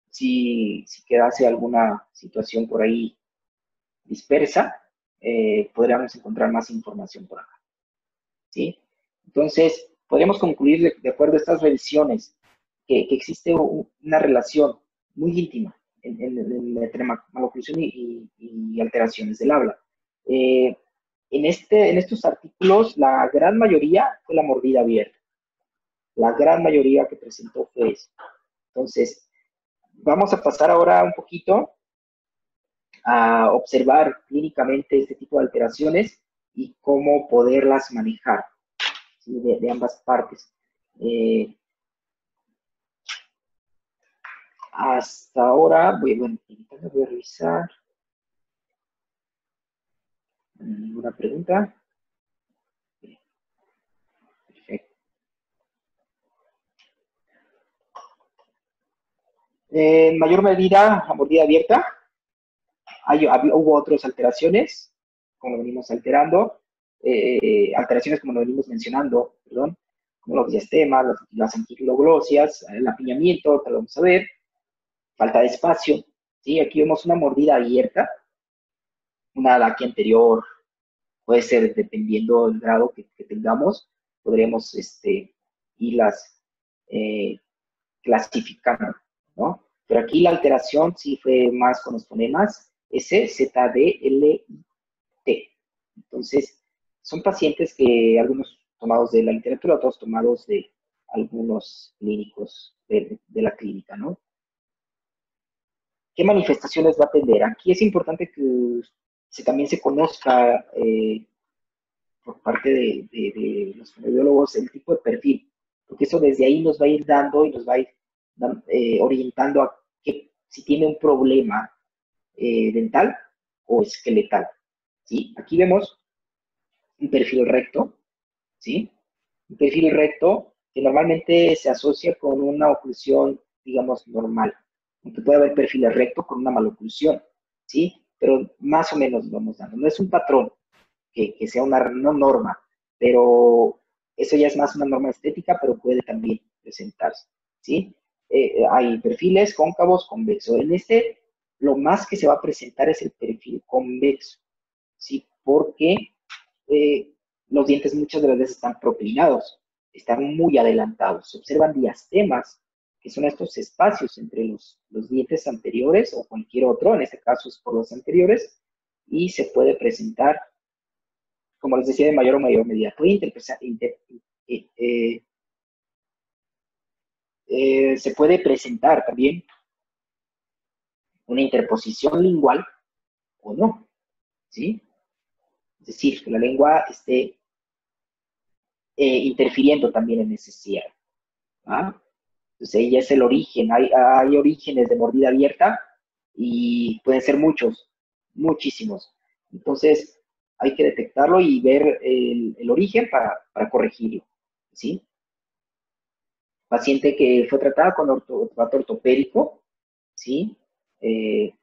si quedase alguna situación por ahí dispersa, podríamos encontrar más información por acá. ¿Sí? Entonces, podríamos concluir de acuerdo a estas revisiones que existe una relación muy íntima entre maloclusión y alteraciones del habla. En estos artículos, la gran mayoría fue la mordida abierta. La gran mayoría que presentó fue eso. Entonces, vamos a pasar ahora un poquito a observar clínicamente este tipo de alteraciones y cómo poderlas manejar, ¿sí? de ambas partes. Hasta ahora, voy a revisar. ¿Ninguna pregunta? Perfecto. En mayor medida, a mordida abierta, hubo otras alteraciones, como lo venimos alteraciones como lo venimos mencionando, perdón, como los diastemas, las anquiloglosias, el apiñamiento, te lo vamos a ver, falta de espacio, ¿sí? Aquí vemos una mordida abierta, una laquia anterior, puede ser dependiendo del grado que tengamos, podríamos irlas clasificando, ¿no? Pero aquí la alteración sí fue más con los fonemas S, Z, D, L, I, T. Entonces, son pacientes que algunos tomados de la literatura, otros tomados de algunos clínicos de la clínica, ¿no? ¿Qué manifestaciones va a tener? Aquí es importante que también se conozca por parte de los fonoaudiólogos el tipo de perfil, porque eso desde ahí nos va a ir dando y nos va a ir orientando a que si tiene un problema dental o esqueletal, ¿sí? Aquí vemos un perfil recto, ¿sí? Un perfil recto que normalmente se asocia con una oclusión, digamos, normal. Aunque puede haber perfiles rectos con una maloclusión, ¿sí? Pero más o menos vamos dando. No es un patrón que sea una no norma, pero eso ya es más una norma estética, pero puede también presentarse, ¿sí? Hay perfiles cóncavos, convexos. En lo más que se va a presentar es el perfil convexo, ¿sí? Porque los dientes muchas de las veces están proclinados, están muy adelantados. Se observan diastemas, que son estos espacios entre los dientes anteriores o cualquier otro, en este caso es por los anteriores, y se puede presentar, como les decía, de mayor o mayor medida. Se puede presentar también una interposición lingual o no, ¿sí? Es decir, que la lengua esté interfiriendo también en ese cierre. ¿Ah? Entonces ahí ya es el origen. Hay orígenes de mordida abierta y pueden ser muchos, muchísimos. Entonces hay que detectarlo y ver el origen para corregirlo, ¿sí? Paciente que fue tratada con ortopédico, ¿sí? eh,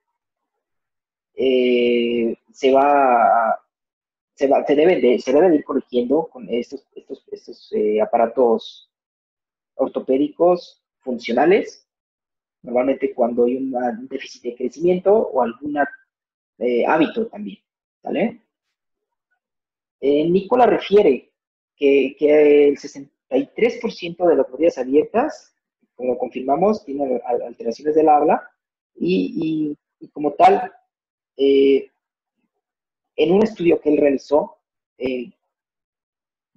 se debe de ir corrigiendo con estos aparatos ortopédicos funcionales, normalmente cuando hay un déficit de crecimiento o algún hábito también, ¿vale? Nicola refiere que el 63% de las mordillas abiertas, como confirmamos, tienen alteraciones del habla y como tal, en un estudio que él realizó,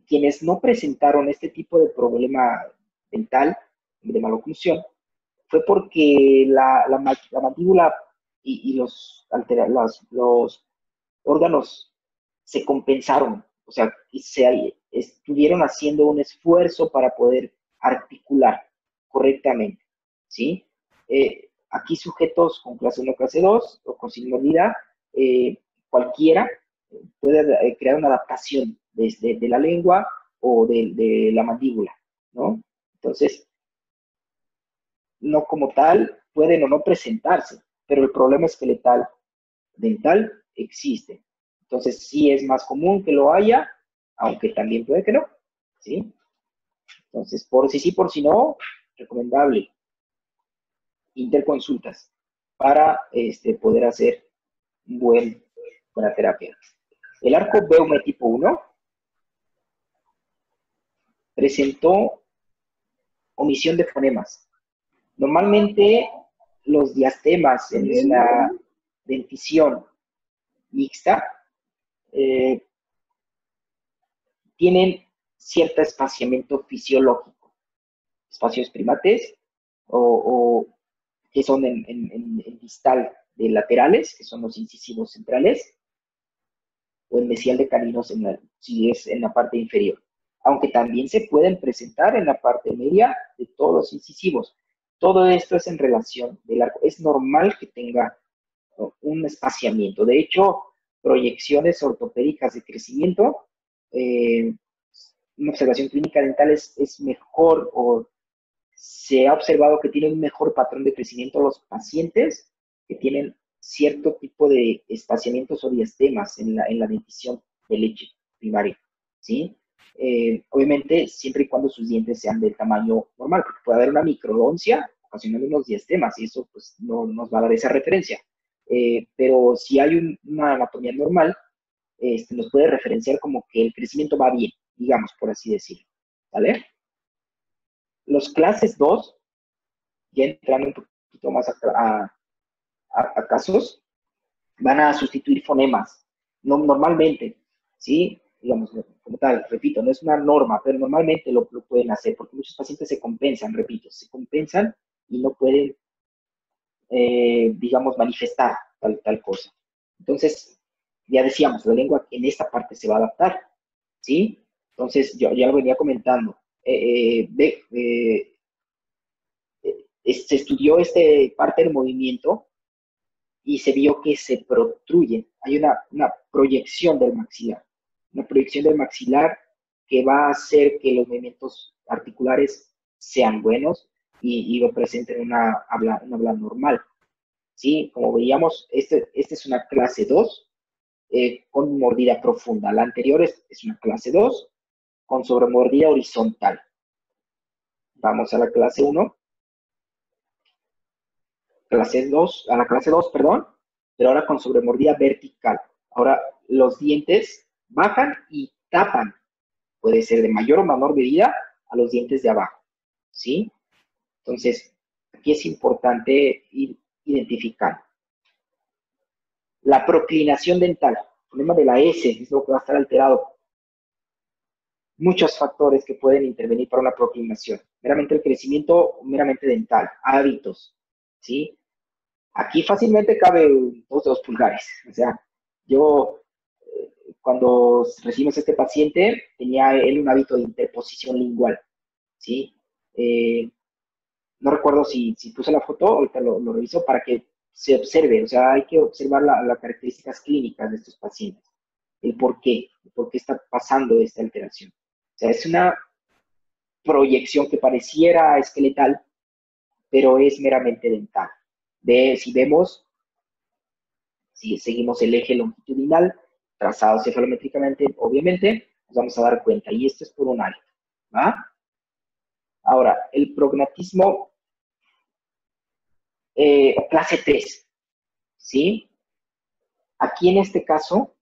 quienes no presentaron este tipo de problema dental, de maloclusión, fue porque la mandíbula y los órganos se compensaron, o sea, estuvieron haciendo un esfuerzo para poder articular correctamente, ¿sí? Aquí sujetos con clase 1, clase 2 o con sin movilidad, cualquiera puede crear una adaptación desde de la lengua o de la mandíbula, ¿no? Entonces, no como tal, pueden o no presentarse, pero el problema esqueletal dental existe. Entonces, sí es más común que lo haya, aunque también puede que no, ¿sí? Entonces, por si sí, por si no, recomendable interconsultas para poder hacer buena terapia. El arco Beume tipo 1 presentó omisión de fonemas. Normalmente los diastemas en la dentición mixta tienen cierto espaciamiento fisiológico, espacios primates o que son en distal de laterales, que son los incisivos centrales, o en mesial de caninos si es en la parte inferior. Aunque también se pueden presentar en la parte media de todos los incisivos. Todo esto es en relación del arco. Es normal que tenga un espaciamiento. De hecho, proyecciones ortopédicas de crecimiento, una observación clínica dental es mejor o se ha observado que tienen un mejor patrón de crecimiento los pacientes que tienen cierto tipo de espaciamientos o diastemas en la dentición de leche primaria, ¿sí? Obviamente, siempre y cuando sus dientes sean del tamaño normal, porque puede haber una microdoncia ocasionando unos diastemas y eso pues no nos va a dar esa referencia. Pero si hay una anatomía normal, nos puede referenciar como que el crecimiento va bien, digamos, por así decirlo, ¿vale? Los clases 2, ya entrando un poquito más a casos, van a sustituir fonemas, no, normalmente, ¿sí? Digamos, como tal, repito, no es una norma, pero normalmente lo pueden hacer, porque muchos pacientes se compensan, repito, se compensan y no pueden, digamos, manifestar tal cosa. Entonces, ya decíamos, la lengua en esta parte se va a adaptar, ¿sí? Entonces, yo ya lo venía comentando. Se estudió parte del movimiento y se vio que se protruye. Hay una proyección del maxilar. Una proyección del maxilar que va a hacer que los movimientos articulares sean buenos y lo presenten una habla normal. ¿Sí? Como veíamos, esta es una clase 2 con mordida profunda. La anterior es una clase 2 con sobremordida horizontal. Vamos a la clase 1. A la clase 2, perdón, pero ahora con sobremordida vertical. Ahora los dientes bajan y tapan, puede ser de mayor o menor medida, a los dientes de abajo, ¿sí? Entonces, aquí es importante ir identificando. La proclinación dental, el problema de la S, es lo que va a estar alterado. Muchos factores que pueden intervenir para una proclinación. Meramente el crecimiento, meramente dental, hábitos, ¿sí? Aquí fácilmente cabe 2 pulgares. O sea, yo cuando recibimos a este paciente tenía él un hábito de interposición lingual, ¿sí? No recuerdo si puse la foto, ahorita lo reviso para que se observe. O sea, hay que observar las características clínicas de estos pacientes, el por qué está pasando esta alteración. O sea, es una proyección que pareciera esqueletal, pero es meramente dental, Si vemos, si seguimos el eje longitudinal, trazado cefalométricamente, obviamente, nos vamos a dar cuenta. Y esto es por un área, ¿va? Ahora, el prognatismo clase 3, ¿sí? Aquí en este caso,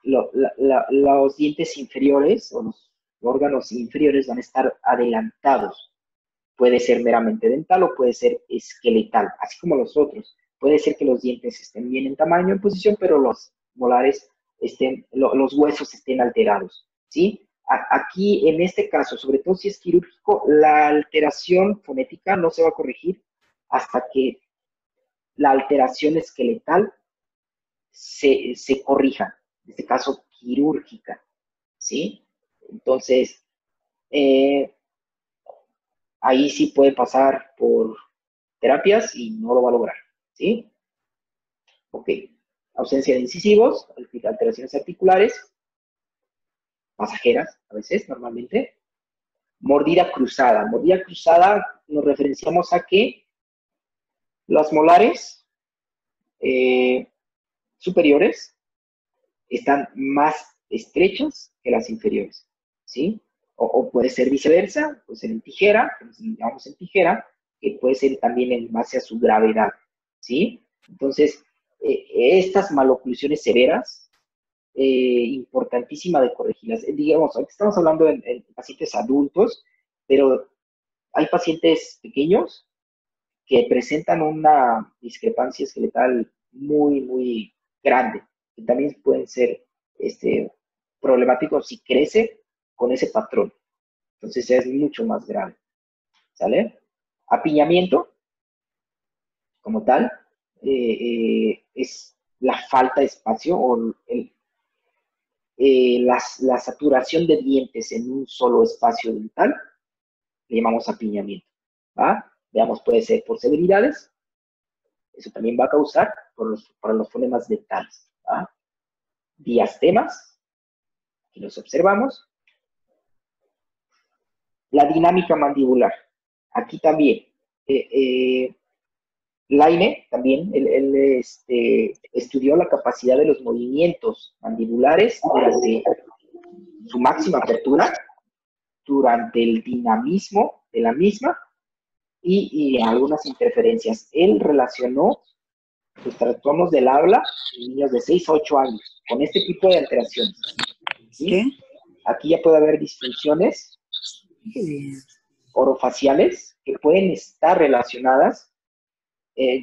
los dientes inferiores o los órganos inferiores van a estar adelantados. Puede ser meramente dental o puede ser esqueletal, así como los otros. Puede ser que los dientes estén bien en tamaño, en posición, pero los molares los huesos estén alterados, ¿sí? Aquí, en este caso, sobre todo si es quirúrgico, la alteración fonética no se va a corregir hasta que la alteración esqueletal se corrija, en este caso quirúrgica, ¿sí? Entonces, ahí sí puede pasar por terapias y no lo va a lograr, ¿sí? Ok, ausencia de incisivos, alteraciones articulares, pasajeras a veces, normalmente. Mordida cruzada. Mordida cruzada nos referenciamos a que las molares superiores están más estrechas que las inferiores, ¿sí? O puede ser viceversa, puede ser en tijera, que nos llamamos en tijera, que puede ser también en base a su gravedad, ¿sí? Entonces, estas maloclusiones severas, importantísima de corregirlas. Digamos, ahorita estamos hablando en pacientes adultos, pero hay pacientes pequeños que presentan una discrepancia esqueletal muy, muy grande, que también pueden ser problemáticos si crece con ese patrón. Entonces es mucho más grave, ¿sale? Apiñamiento, como tal, es la falta de espacio o la saturación de dientes en un solo espacio dental, le llamamos apiñamiento, ¿va? Veamos, puede ser por severidades, eso también va a causar para los fonemas dentales, ¿va? Diastemas, aquí los observamos. La dinámica mandibular, aquí también, Laine también, él estudió la capacidad de los movimientos mandibulares durante su máxima apertura, durante el dinamismo de la misma y algunas interferencias. Él relacionó los trastornos del habla en niños de 6 a 8 años con este tipo de alteraciones, ¿sí? ¿Qué? Aquí ya puede haber disfunciones orofaciales que pueden estar relacionadas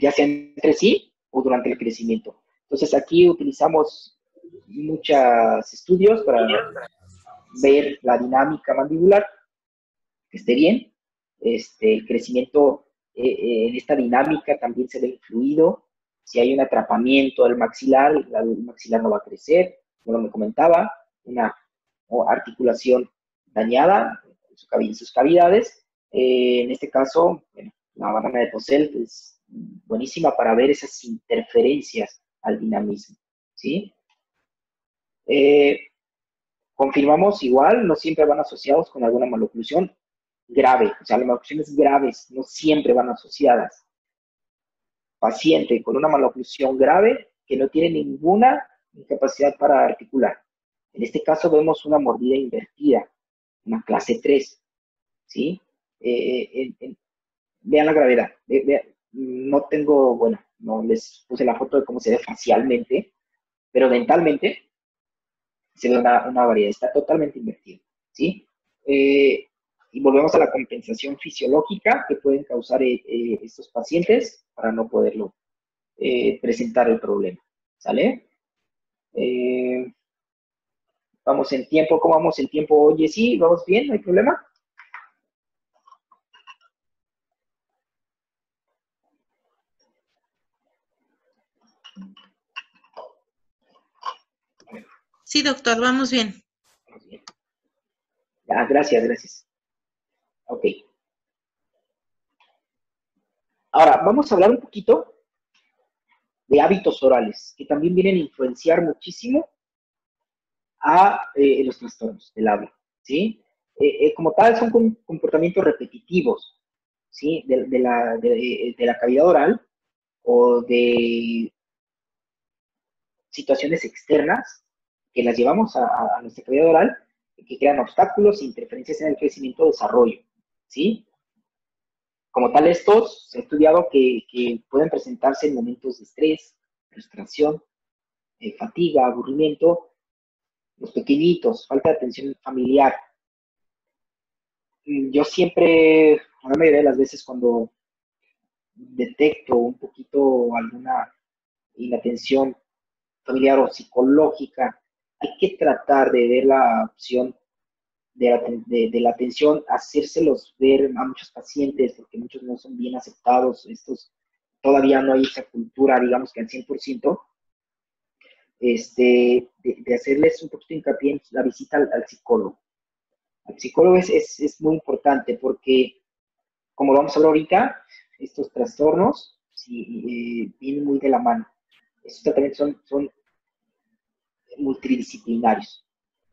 ya sea entre sí o durante el crecimiento. Entonces aquí utilizamos muchos estudios para ver la dinámica mandibular, que esté bien. El crecimiento en esta dinámica también se ve influido. Si hay un atrapamiento del maxilar, el maxilar no va a crecer, como me comentaba, una articulación dañada en sus cavidades. En este caso, bueno, la banana de Pocel es buenísima para ver esas interferencias al dinamismo, ¿sí? Confirmamos igual, no siempre van asociados con alguna maloclusión grave, o sea, las maloclusiones graves no siempre van asociadas. Paciente con una maloclusión grave que no tiene ninguna incapacidad para articular. En este caso vemos una mordida invertida, una clase 3, ¿sí? Vean la gravedad. No tengo, bueno, no les puse la foto de cómo se ve facialmente, pero dentalmente se ve una variedad, está totalmente invertida, ¿sí? Y volvemos a la compensación fisiológica que pueden causar estos pacientes para no poderlo presentar el problema, ¿sale? Vamos en tiempo, ¿cómo vamos en tiempo? Oye, sí, vamos bien, no hay problema. Sí, doctor, vamos bien. Vamos bien. Ah, gracias, gracias. Ok. Ahora, vamos a hablar un poquito de hábitos orales, que también vienen a influenciar muchísimo a los trastornos del habla, ¿sí? Como tal, son comportamientos repetitivos, ¿sí? De la cavidad oral o de situaciones externas que las llevamos a nuestra cavidad oral, que crean obstáculos e interferencias en el crecimiento o desarrollo, ¿sí? Como tal, estos se ha estudiado que pueden presentarse en momentos de estrés, frustración, fatiga, aburrimiento, los pequeñitos, falta de atención familiar. Yo siempre, la mayoría de las veces cuando detecto un poquito alguna inatención familiar o psicológica, hay que tratar de ver la opción de la atención, hacérselos ver a muchos pacientes, porque muchos no son bien aceptados, estos todavía no hay esa cultura, digamos que al 100%, de hacerles un poquito hincapié en la visita al psicólogo. El psicólogo es muy importante porque, como lo vamos a hablar ahorita, estos trastornos sí, vienen muy de la mano. Estos tratamientos son multidisciplinarios,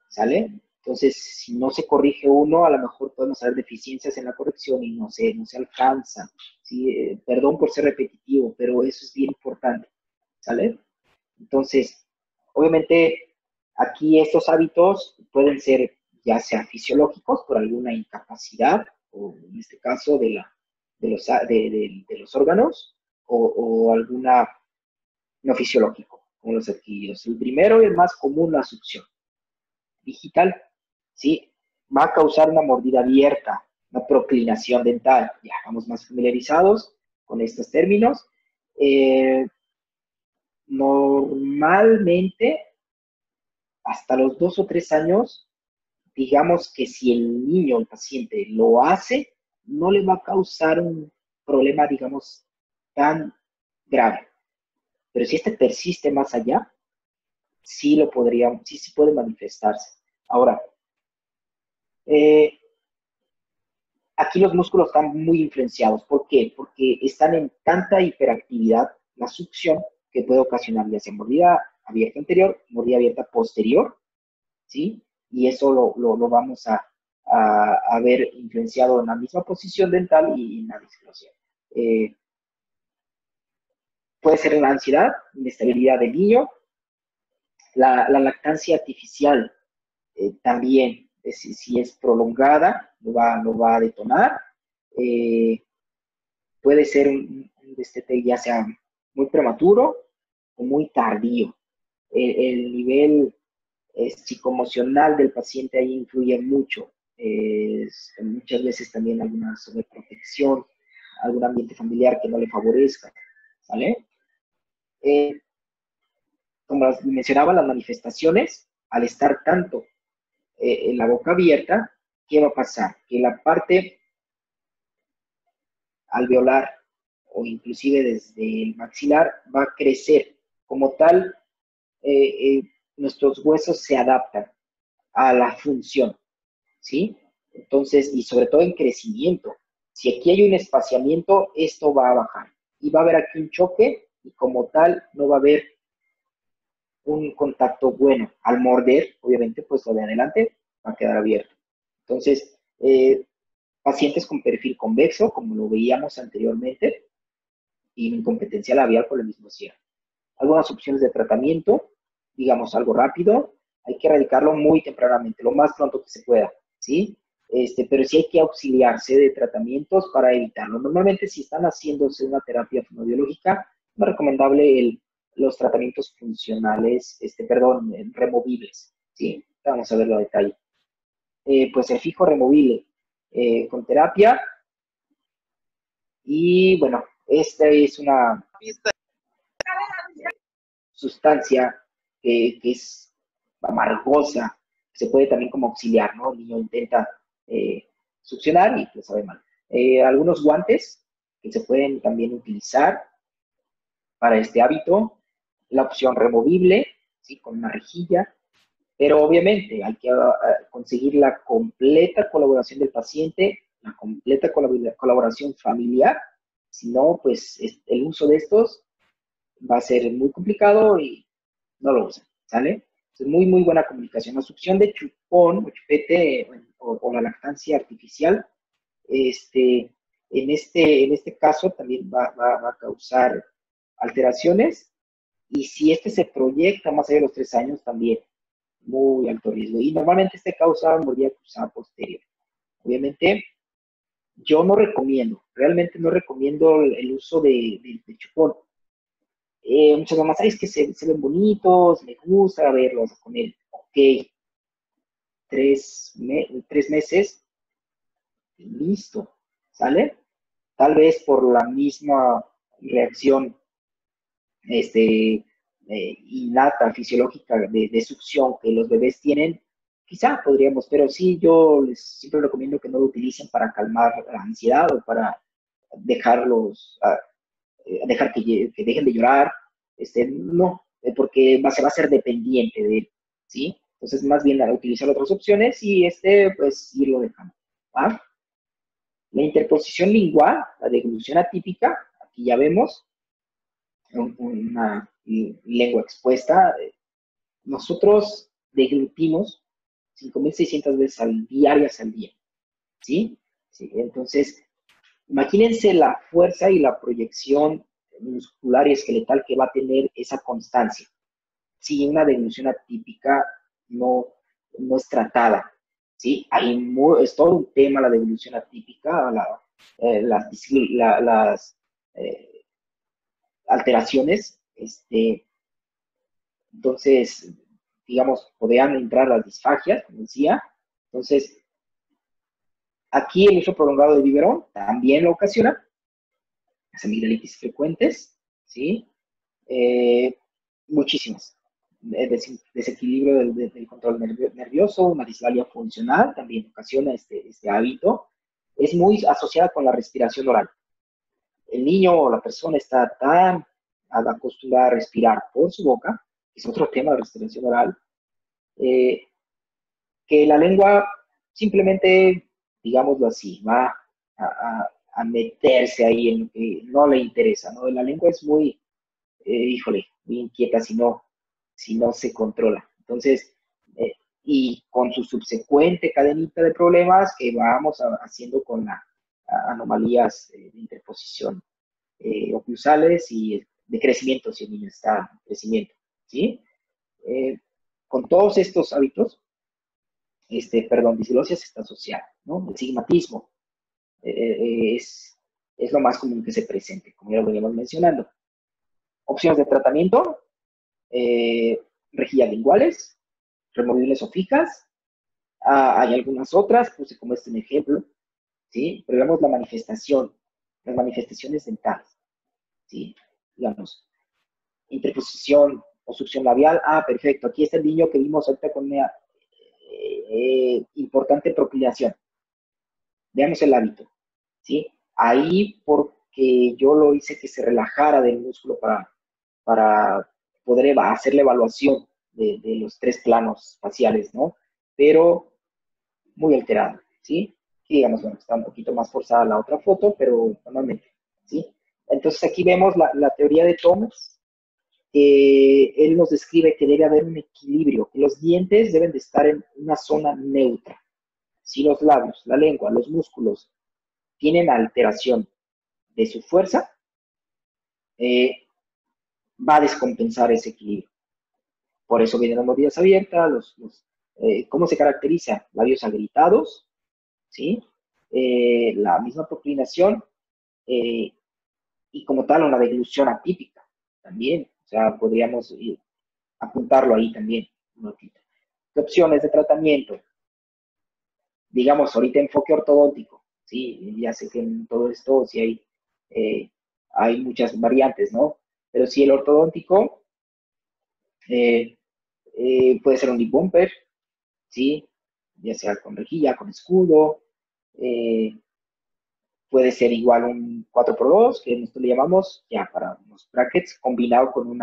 ¿sale? Entonces, si no se corrige uno, a lo mejor podemos haber deficiencias en la corrección y no se alcanza, ¿sí? Perdón por ser repetitivo, pero eso es bien importante, ¿sale? Entonces, obviamente, aquí estos hábitos pueden ser ya sea fisiológicos por alguna incapacidad, o en este caso de los órganos, o alguna no fisiológico, como los adquiridos. El primero y el más común, la succión digital, ¿sí? Va a causar una mordida abierta, una proclinación dental. Ya estamos más familiarizados con estos términos. Normalmente, hasta los 2 o 3 años, digamos que si el niño, el paciente, lo hace, no le va a causar un problema, digamos, tan grave. Pero si este persiste más allá, sí sí puede manifestarse. Ahora, aquí los músculos están muy influenciados. ¿Por qué? Porque están en tanta hiperactividad, la succión, que puede ocasionar ya sea mordida abierta anterior, mordida abierta posterior, ¿sí? Y eso lo vamos a ver influenciado en la misma posición dental y en la disclosión. Puede ser la ansiedad, inestabilidad del niño, la lactancia artificial también, si es prolongada, lo va a detonar. Puede ser un destete ya sea muy prematuro o muy tardío. El nivel psicoemocional del paciente ahí influye mucho. Muchas veces también alguna sobreprotección, algún ambiente familiar que no le favorezca, ¿vale? Como mencionaba, las manifestaciones, al estar tanto en la boca abierta, ¿qué va a pasar? Que la parte alveolar o inclusive desde el maxilar va a crecer. Como tal, nuestros huesos se adaptan a la función, ¿sí? Entonces, y sobre todo en crecimiento. Si aquí hay un espaciamiento, esto va a bajar. Y va a haber aquí un choque y como tal no va a haber un contacto bueno. Al morder, obviamente, pues lo de adelante va a quedar abierto. Entonces, pacientes con perfil convexo, como lo veíamos anteriormente, y incompetencia labial por el mismo cierre. Algunas opciones de tratamiento, digamos algo rápido, hay que erradicarlo muy tempranamente, lo más pronto que se pueda, ¿sí? Pero sí hay que auxiliarse de tratamientos para evitarlo. Normalmente si están haciéndose una terapia fonoaudiológica, es más recomendable los tratamientos funcionales, removibles, ¿sí? Vamos a verlo a detalle. Pues el fijo removible con terapia y bueno, esta es una sustancia que es amargosa, se puede también como auxiliar, ¿no? El niño intenta succionar y le sabe mal. Algunos guantes que se pueden también utilizar para este hábito, la opción removible, ¿sí? Con una rejilla, pero obviamente hay que conseguir la completa colaboración del paciente, la completa colaboración familiar, si no, pues el uso de estos va a ser muy complicado y no lo usan, ¿sale? Es muy, muy buena comunicación. La succión de chupón o chupete o la lactancia artificial, en este caso también va a causar alteraciones, y si este se proyecta más allá de los 3 años, también muy alto riesgo. Y normalmente este causa hemorragia cruzada posterior. Obviamente, yo no recomiendo, realmente no recomiendo el uso de chupón. Muchas mamás, "Ay, es que se ven bonitos, me gusta verlos con él". Ok, 3 meses, y listo, ¿sale? Tal vez por la misma reacción innata, fisiológica de succión que los bebés tienen, quizá podríamos, pero sí, yo les siempre recomiendo que no lo utilicen para calmar la ansiedad o para dejarlos, dejar que dejen de llorar, no, porque se va a ser dependiente de él, ¿sí? Entonces, más bien utilizar otras opciones y pues, irlo dejando, ¿va? La interposición lingual, la deglución atípica, aquí ya vemos una lengua expuesta. Nosotros deglutimos 5.600 veces diarias al día, ¿sí? ¿Sí? Entonces, imagínense la fuerza y la proyección muscular y esqueletal que va a tener esa constancia si una deglución atípica no es tratada, ¿sí? Es todo un tema la deglución atípica, las alteraciones, entonces, digamos, podrían entrar las disfagias, como decía. Entonces, aquí el uso prolongado de biberón también lo ocasiona, las amigdalitis frecuentes, ¿sí? Muchísimas. Desequilibrio del control nervioso, una disvalía funcional, también ocasiona este hábito. Es muy asociada con la respiración oral. El niño o la persona está tan acostumbrada a respirar por su boca, es otro tema de respiración oral, que la lengua simplemente, digámoslo así, va a meterse ahí en lo que no le interesa, ¿no? La lengua es muy, híjole, muy inquieta si no se controla. Entonces, y con su subsecuente cadenita de problemas que vamos haciendo con las anomalías de interposición oclusales y de crecimiento, si el niño está en crecimiento, ¿sí? Con todos estos hábitos, disglosias está asociada, ¿no? El sigmatismo es lo más común que se presente, como ya lo veníamos mencionando. Opciones de tratamiento, rejillas linguales, removibles o fijas. Hay algunas otras, puse como un ejemplo, ¿sí? Pero veamos las manifestaciones dentales, ¿sí? Digamos, interposición o succión labial. Perfecto, aquí está el niño que vimos ahorita con una importante proclinación. Veamos el hábito, ¿sí? Ahí porque yo lo hice que se relajara del músculo para poder hacer la evaluación de los 3 planos faciales, ¿no? Pero muy alterado, ¿sí? Y digamos, bueno, está un poquito más forzada la otra foto, pero normalmente, ¿sí? Entonces aquí vemos la teoría de Thomas, que él nos describe que debe haber un equilibrio, que los dientes deben de estar en una zona neutra. Si los labios, la lengua, los músculos tienen alteración de su fuerza, va a descompensar ese equilibrio. Por eso vienen las mordidas abiertas, ¿cómo se caracteriza? Labios agrietados, ¿sí? La misma proclinación y como tal una deglución atípica también. O sea, podríamos apuntarlo ahí también. ¿Qué opciones de tratamiento? Digamos, ahorita enfoque ortodóntico, ¿sí? Ya sé que en todo esto sí hay muchas variantes, ¿no? Pero sí, el ortodóntico puede ser un lip bumper, ¿sí? Ya sea con rejilla, con escudo, puede ser igual un 4x2, que nosotros le llamamos ya para unos brackets, combinado con un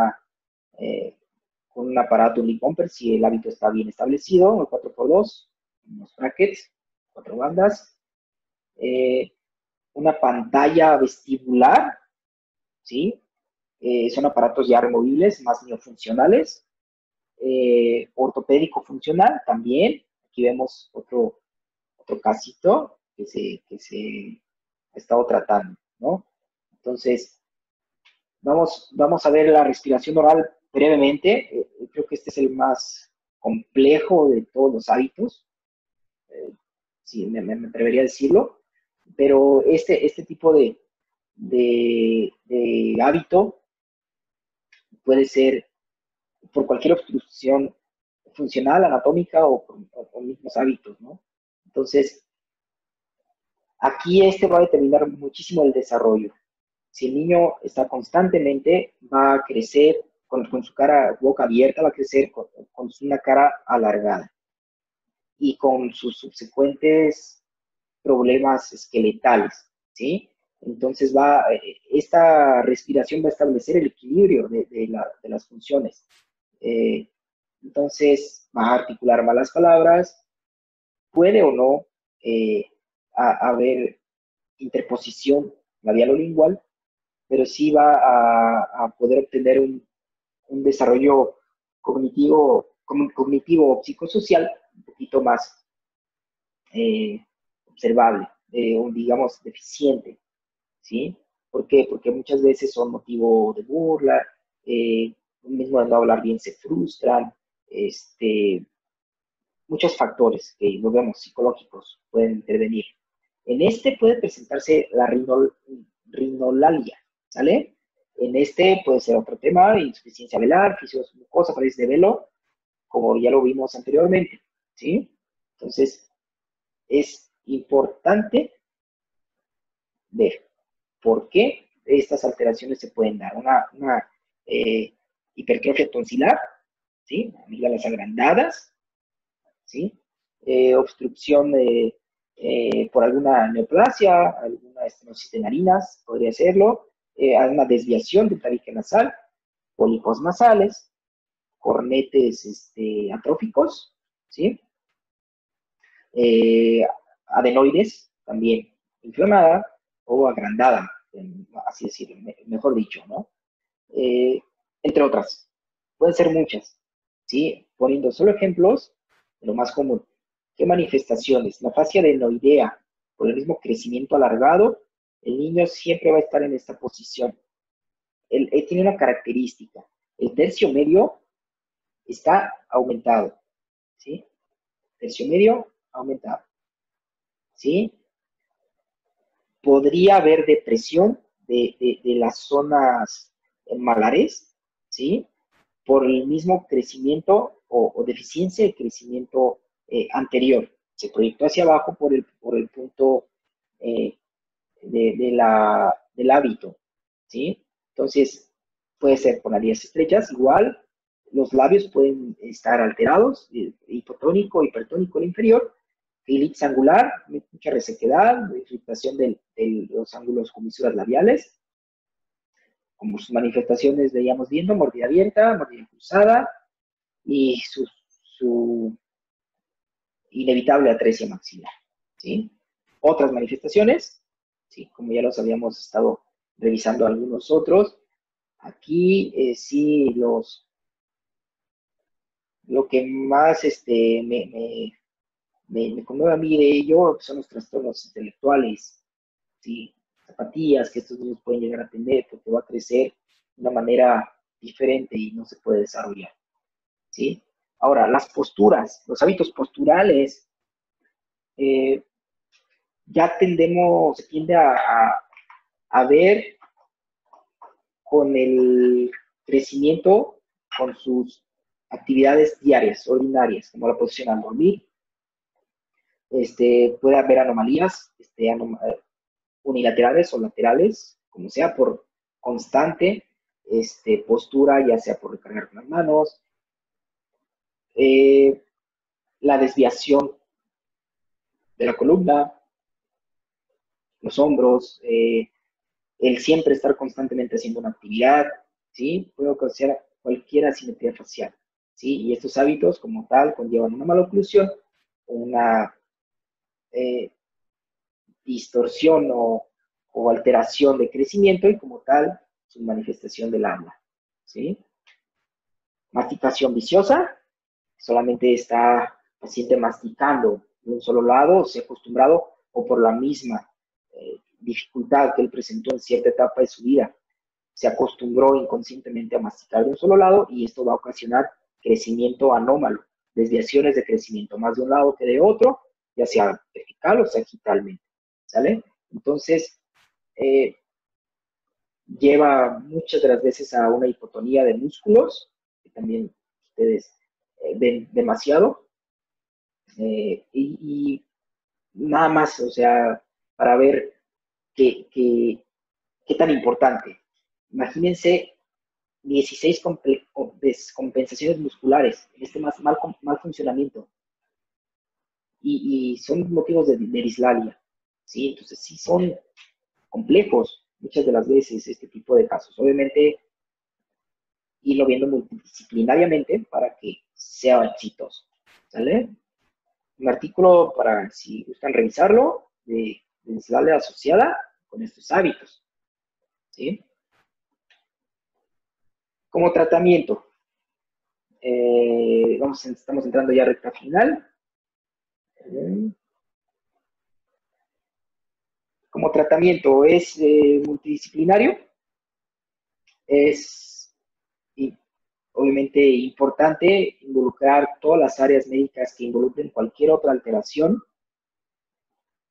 aparato, un lip bumper, si el hábito está bien establecido, el 4x2, unos brackets, 4 bandas, una pantalla vestibular, ¿sí? Son aparatos ya removibles, más miofuncionales, ortopédico funcional también. Aquí vemos otro casito que se ha estado tratando, ¿no? Entonces, Vamos a ver la respiración oral brevemente. Creo que este es el más complejo de todos los hábitos. Sí, me atrevería a decirlo. Pero este tipo de hábito puede ser por cualquier obstrucción funcional, anatómica o mismos hábitos, ¿no? Entonces, aquí va a determinar muchísimo el desarrollo. Si el niño está constantemente, va a crecer con su boca abierta, va a crecer con una cara alargada y con sus subsecuentes problemas esqueletales, ¿sí? Entonces esta respiración va a establecer el equilibrio de las funciones. Entonces va a articular malas palabras, puede o no haber interposición labial o lingual, pero sí va a poder obtener un desarrollo cognitivo o psicosocial un poquito más observable, digamos, deficiente, ¿sí? ¿Por qué? Porque muchas veces son motivo de burla, mismo de no hablar bien se frustran, muchos factores que lo vemos psicológicos pueden intervenir. En puede presentarse la rinolalia, ¿sale? En puede ser otro tema, insuficiencia velar, fisioglucosa, parálisis de velo, como ya lo vimos anteriormente, ¿sí? Entonces, es importante ver por qué estas alteraciones se pueden dar. Una hipertrofia tonsilar, ¿sí? Amígdalas agrandadas, ¿sí? Obstrucción por alguna neoplasia, alguna estenosis de narinas, podría serlo, alguna desviación del tabique nasal, pólipos nasales, cornetes atróficos, ¿sí? Adenoides, también inflamada o agrandada, así decirlo, mejor dicho, ¿no? Entre otras. Pueden ser muchas, ¿sí? Poniendo solo ejemplos, lo más común. ¿Qué manifestaciones? La fascia adenoidea, por el mismo crecimiento alargado, el niño siempre va a estar en esta posición. Él tiene una característica. El tercio medio está aumentado, ¿sí? Tercio medio aumentado, ¿sí? Podría haber depresión de las zonas malares, ¿sí? Por el mismo crecimiento o deficiencia de crecimiento anterior. Se proyectó hacia abajo por el punto del hábito, ¿sí? Entonces, puede ser por narices estrechas, igual, los labios pueden estar alterados, hipotónico, hipertónico el inferior, filitis angular, mucha resequedad, irritación de los ángulos con misuras labiales, como sus manifestaciones veíamos viendo, mordida abierta, mordida cruzada y su inevitable atresia maxilar, ¿sí? Otras manifestaciones, ¿sí? Como ya los habíamos estado revisando algunos otros, aquí sí lo que más me conmueve a mí de ello son los trastornos intelectuales, ¿sí? Zapatillas que estos niños pueden llegar a tener porque va a crecer de una manera diferente y no se puede desarrollar, ¿sí? Ahora, las posturas, los hábitos posturales, se tiende a ver con el crecimiento, con sus actividades diarias, ordinarias, como la posición al dormir. Puede haber anomalías unilaterales o laterales, como sea por constante postura, ya sea por recargar con las manos, la desviación de la columna, los hombros, el siempre estar constantemente haciendo una actividad, ¿sí? Puede ocasionar cualquier asimetría facial, ¿sí? Y estos hábitos, como tal, conllevan una maloclusión, una distorsión o alteración de crecimiento y, como tal, su manifestación del habla, ¿sí? Masticación viciosa, solamente está el paciente masticando de un solo lado, se ha acostumbrado o por la misma dificultad que él presentó en cierta etapa de su vida se acostumbró inconscientemente a masticar de un solo lado y esto va a ocasionar crecimiento anómalo, desviaciones de crecimiento más de un lado que de otro, ya sea vertical o sagitalmente, ¿sale? Entonces, lleva muchas de las veces a una hipotonía de músculos, que también ustedes ven demasiado, y nada más, o sea, para ver qué tan importante. Imagínense 16 descompensaciones musculares en este mal funcionamiento y son motivos de dislalia, ¿sí? Entonces sí son complejos muchas de las veces este tipo de casos. Obviamente irlo viendo multidisciplinariamente para que sea exitoso, ¿sale? Un artículo para si gustan revisarlo de dislalia asociada con estos hábitos, ¿sí? Como tratamiento, estamos entrando ya a recta final. Como tratamiento es multidisciplinario, es obviamente importante involucrar todas las áreas médicas que involucren cualquier otra alteración,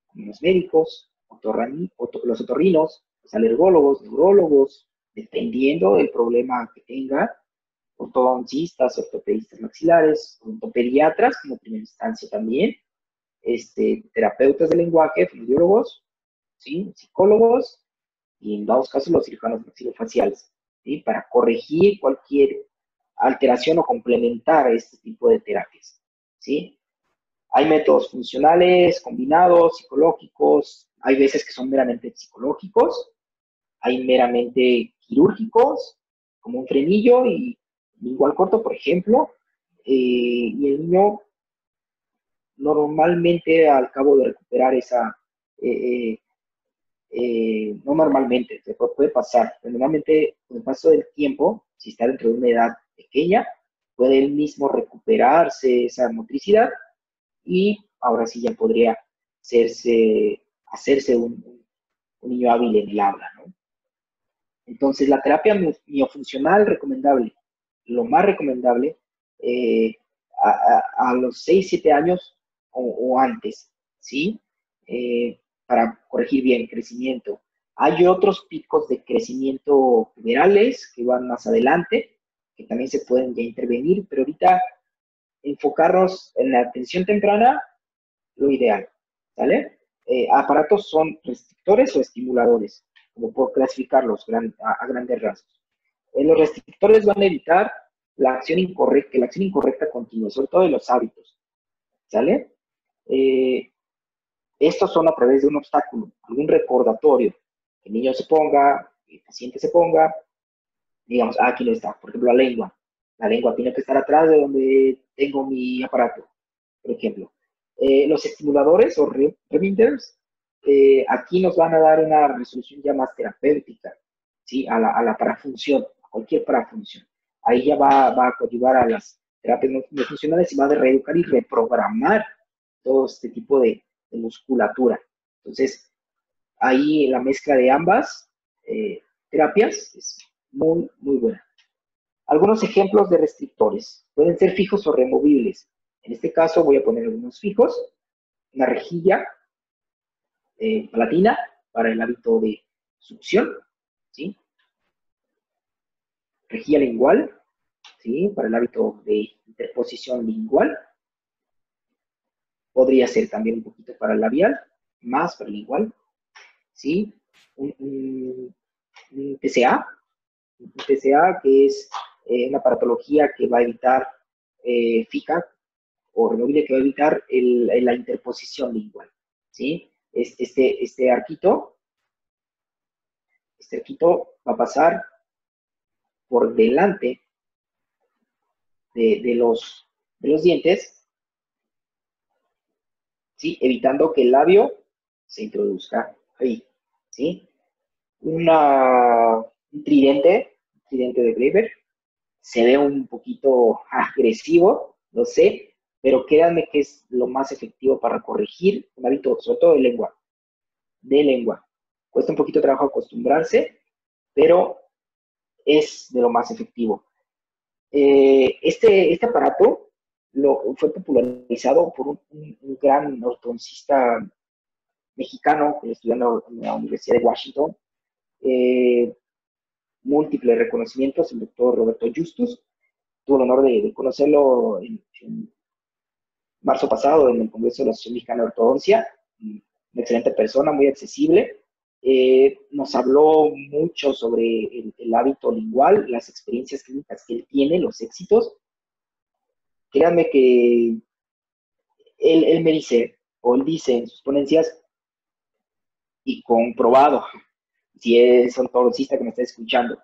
como los médicos, los otorrinos, los alergólogos, neurólogos, dependiendo del problema que tenga, ortodoncistas, ortopedistas maxilares, odontopediatras como primera instancia también, terapeutas del lenguaje, fonoaudiólogos, ¿sí? Psicólogos y en dados casos los cirujanos maxilofaciales, ¿sí? Para corregir cualquier alteración o complementar este tipo de terapias, ¿sí? Hay métodos funcionales, combinados, psicológicos, hay veces que son meramente psicológicos, hay meramente quirúrgicos, como un frenillo y lingual corto, por ejemplo, y el niño normalmente al cabo de recuperar esa, no normalmente, se puede pasar, pero normalmente con el paso del tiempo, si está dentro de una edad pequeña, puede él mismo recuperarse esa motricidad y ahora sí ya podría hacerse un niño hábil en el habla, ¿no? Entonces, la terapia miofuncional recomendable, lo más recomendable, a los 6, 7 años o antes, ¿sí? Para corregir bien crecimiento. Hay otros picos de crecimiento puberales que van más adelante, que también se pueden ya intervenir, pero ahorita enfocarnos en la atención temprana, lo ideal, ¿sale? Aparatos son restrictores o estimuladores, como puedo clasificarlos a grandes rasgos. Los restrictores van a evitar la acción incorrecta, que la acción incorrecta continúe, sobre todo de los hábitos, ¿sale? Estos son a través de un obstáculo, algún recordatorio, que el niño se ponga, el paciente se ponga, digamos, aquí no está, por ejemplo, la lengua tiene que estar atrás de donde tengo mi aparato, por ejemplo. Los estimuladores o reminders, aquí nos van a dar una resolución ya más terapéutica, ¿sí? A la parafunción, a cualquier parafunción. Ahí ya va a coadyuvar a las terapias no funcionales y va a reeducar y reprogramar todo este tipo de musculatura. Entonces, ahí la mezcla de ambas terapias es muy, muy buena. Algunos ejemplos de restrictores. Pueden ser fijos o removibles. En este caso voy a poner algunos fijos. Una rejilla palatina para el hábito de succión, ¿sí? Rejilla lingual, ¿sí? Para el hábito de interposición lingual. Podría ser también un poquito para el labial, más para el lingual, ¿sí? Un TCA, que es una aparatología que va a evitar fija o removible, que va a evitar la interposición lingual, ¿sí? Este arquito va a pasar por delante de los dientes, ¿sí? Evitando que el labio se introduzca ahí, ¿sí? Un tridente de Greiber, se ve un poquito agresivo, lo sé, pero créanme que es lo más efectivo para corregir un hábito, sobre todo de lengua. Cuesta un poquito de trabajo acostumbrarse, pero es de lo más efectivo. Este aparato fue popularizado por un gran ortodoncista mexicano que estudió en la Universidad de Washington, múltiples reconocimientos, el doctor Roberto Justus. Tuve el honor de conocerlo en marzo pasado en el Congreso de la Asociación Mexicana de Ortodoncia. Una excelente persona, muy accesible. Nos habló mucho sobre el hábito lingual, las experiencias clínicas que él tiene, los éxitos. Créanme que él me dice, o él dice en sus ponencias, y comprobado, si es ortodoncista que me está escuchando,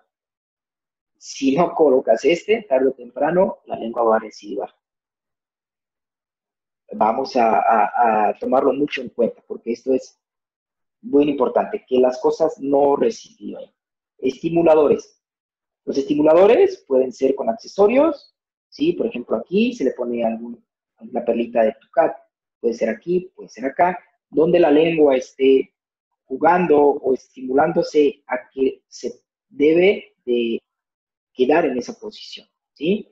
si no colocas tarde o temprano, la lengua va a recidivar. Vamos a tomarlo mucho en cuenta, porque esto es muy importante, que las cosas no recidivan. Estimuladores. Los estimuladores pueden ser con accesorios, ¿sí? Por ejemplo, aquí se le pone alguna perlita de tucat, puede ser aquí, puede ser acá, donde la lengua esté jugando o estimulándose a que se debe de quedar en esa posición, ¿sí?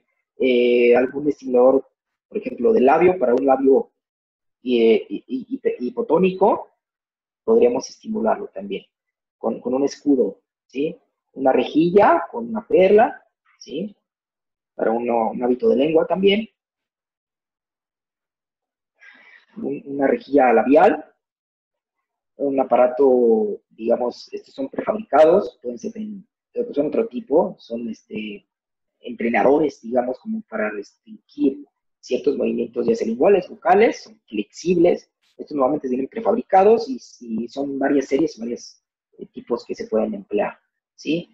Algún estimulador, por ejemplo, del labio, para un labio hipotónico, podríamos estimularlo también, con un escudo, ¿sí? Una rejilla con una perla, ¿sí? Para un hábito de lengua también. Una rejilla labial, un aparato, digamos, estos son prefabricados, pueden ser son otro tipo, son entrenadores, digamos, como para restringir ciertos movimientos ya sean iguales, vocales, son flexibles. Estos normalmente vienen prefabricados y son varias series, varios tipos que se pueden emplear, ¿sí?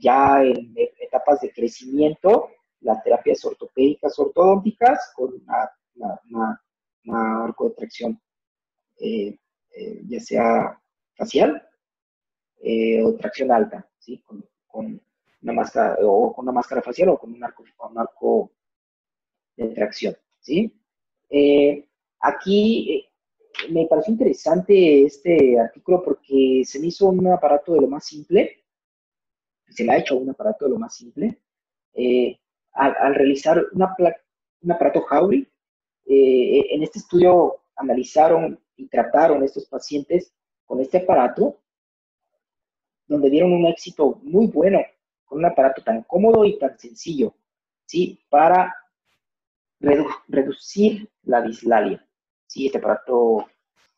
Ya en etapas de crecimiento, las terapias ortopédicas ortodónticas con una arco de tracción, ya sea facial o tracción alta, ¿sí? Con una máscara, o con una máscara facial o con un arco de tracción, ¿sí? Aquí me pareció interesante este artículo porque se me hizo un aparato de lo más simple, se me ha hecho un aparato de lo más simple, al realizar un aparato Howry. En este estudio analizaron y trataron a estos pacientes con este aparato, donde dieron un éxito muy bueno con un aparato tan cómodo y tan sencillo, ¿sí? Para reducir la dislalia, ¿sí?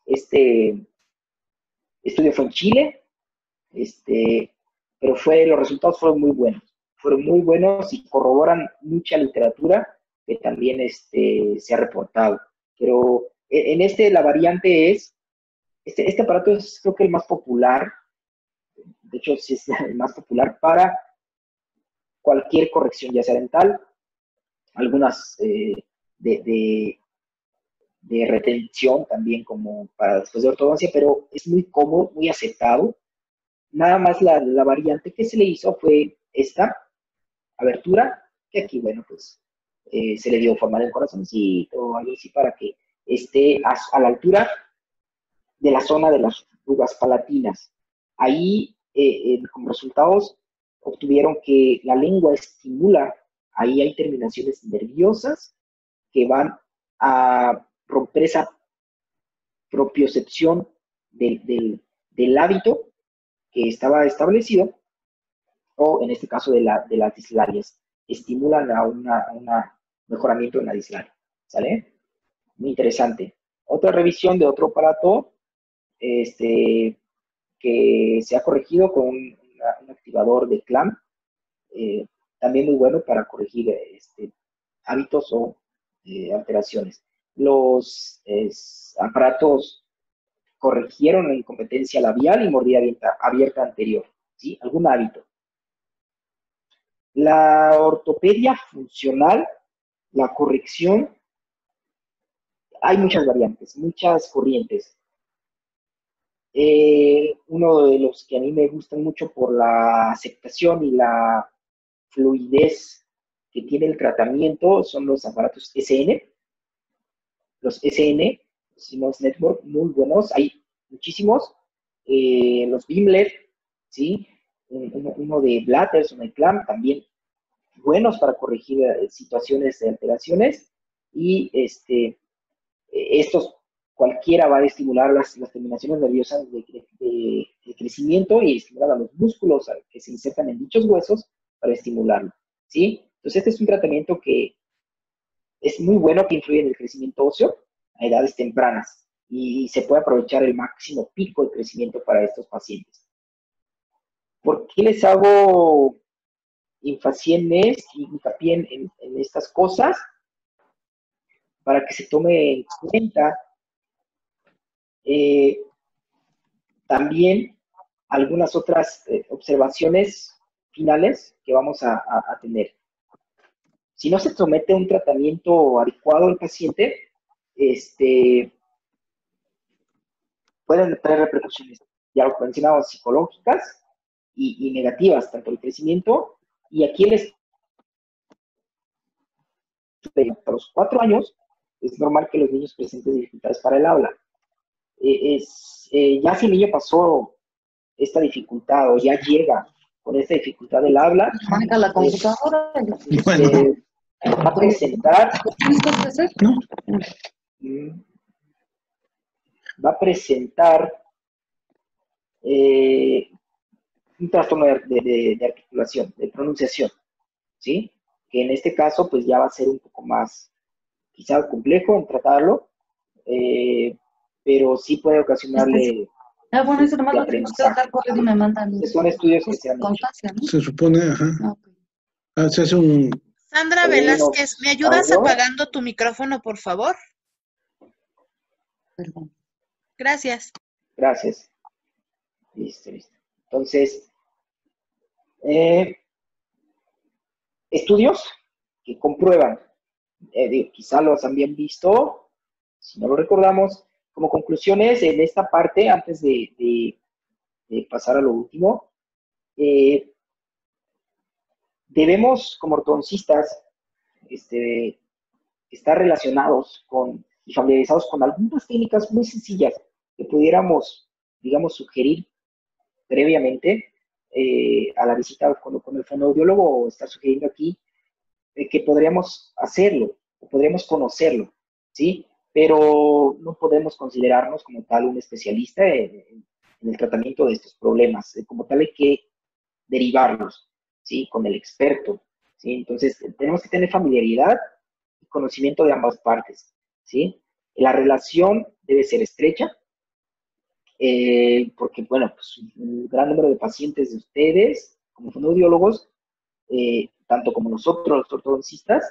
Este estudio fue en Chile, pero los resultados fueron muy buenos y corroboran mucha literatura que también se ha reportado. Pero la variante es, este aparato es creo que el más popular, de hecho sí es el más popular para cualquier corrección, ya sea dental, algunas de retención también como para después de ortodoncia, pero es muy cómodo, muy aceptado. Nada más la variante que se le hizo fue esta abertura, que aquí, bueno, pues se le dio forma del corazoncito o algo así para que esté a la altura de la zona de las arrugas palatinas. Ahí, como resultados, obtuvieron que la lengua estimula, ahí hay terminaciones nerviosas que van a romper esa propiocepción del hábito que estaba establecido, o en este caso de las dislalias, estimulan a un mejoramiento en la dislalia, ¿sale? Muy interesante. Otra revisión de otro aparato, que se ha corregido con un activador de CLAM, también muy bueno para corregir hábitos o alteraciones. Los aparatos corrigieron la incompetencia labial y mordida abierta anterior, ¿sí? Algún hábito. La ortopedia funcional, la corrección, hay muchas variantes, muchas corrientes. Uno de los que a mí me gustan mucho por la aceptación y la fluidez que tiene el tratamiento son los aparatos SN. Los SN, Siemens Network, muy buenos, hay muchísimos. Los Bimler, ¿sí? uno de Blatters, uno de Clamp, también buenos para corregir situaciones de alteraciones, y estos cualquiera va a estimular las terminaciones nerviosas de crecimiento y estimular a los músculos que se insertan en dichos huesos para estimularlo, ¿sí? Entonces este es un tratamiento que es muy bueno, que influye en el crecimiento óseo a edades tempranas y se puede aprovechar el máximo pico de crecimiento para estos pacientes. ¿Por qué les hago hincapié en estas cosas? Para que se tome en cuenta también algunas otras observaciones finales que vamos a tener. Si no se somete a un tratamiento adecuado al paciente, pueden traer repercusiones, ya lo mencionamos, psicológicas y negativas, tanto el crecimiento, y aquí a los 4 años es normal que los niños presenten dificultades para el habla. Ya si el niño pasó esta dificultad o ya llega con esta dificultad del habla, Marca la computadora. va a presentar, ¿No? va a presentar un trastorno de articulación, de pronunciación, ¿sí? Que en este caso, pues ya va a ser un poco más, quizá complejo en tratarlo, pero sí puede ocasionarle Bueno, eso nomás de lo tenemos que aprendizaje. dejar correr y me mandan Son estudios que se han hecho. constancia, ¿no? Se supone, ajá. Ok. Se hace un... Sandra Velázquez, ¿me ayudas apagando tu micrófono, por favor? Perdón. Gracias. Gracias. Listo. Entonces, estudios que comprueban, quizá los han bien visto, si no lo recordamos, como conclusiones en esta parte, antes de pasar a lo último, debemos, como ortodoncistas, estar relacionados y familiarizados con algunas técnicas muy sencillas que pudiéramos, digamos, sugerir previamente a la visita con el fonoaudiólogo, o estar sugiriendo aquí que podríamos hacerlo, o podríamos conocerlo, ¿sí? Pero no podemos considerarnos como tal un especialista en el tratamiento de estos problemas. Como tal hay que derivarlos, ¿sí? Con el experto, ¿sí? Entonces tenemos que tener familiaridad y conocimiento de ambas partes, ¿sí? La relación debe ser estrecha, porque, bueno, pues un gran número de pacientes de ustedes, como fonoaudiólogos, tanto como nosotros, los ortodoncistas,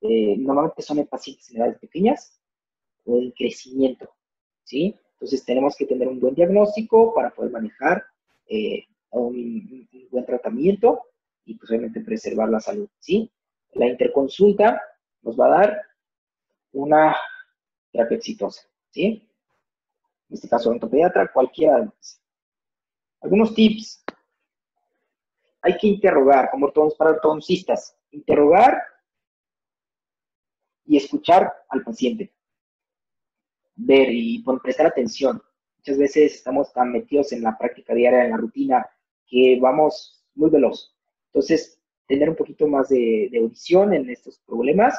normalmente son en pacientes en edades pequeñas o en crecimiento, ¿sí? Entonces tenemos que tener un buen diagnóstico para poder manejar un buen tratamiento y pues obviamente preservar la salud, ¿sí? La interconsulta nos va a dar una terapia exitosa, ¿sí? En este caso, odontopediatra, cualquiera de los. Algunos tips. Hay que interrogar, como para ortodoncistas, interrogar y escuchar al paciente. Ver y prestar atención. Muchas veces estamos tan metidos en la práctica diaria, en la rutina, que vamos muy veloz. Entonces, tener un poquito más de audición en estos problemas,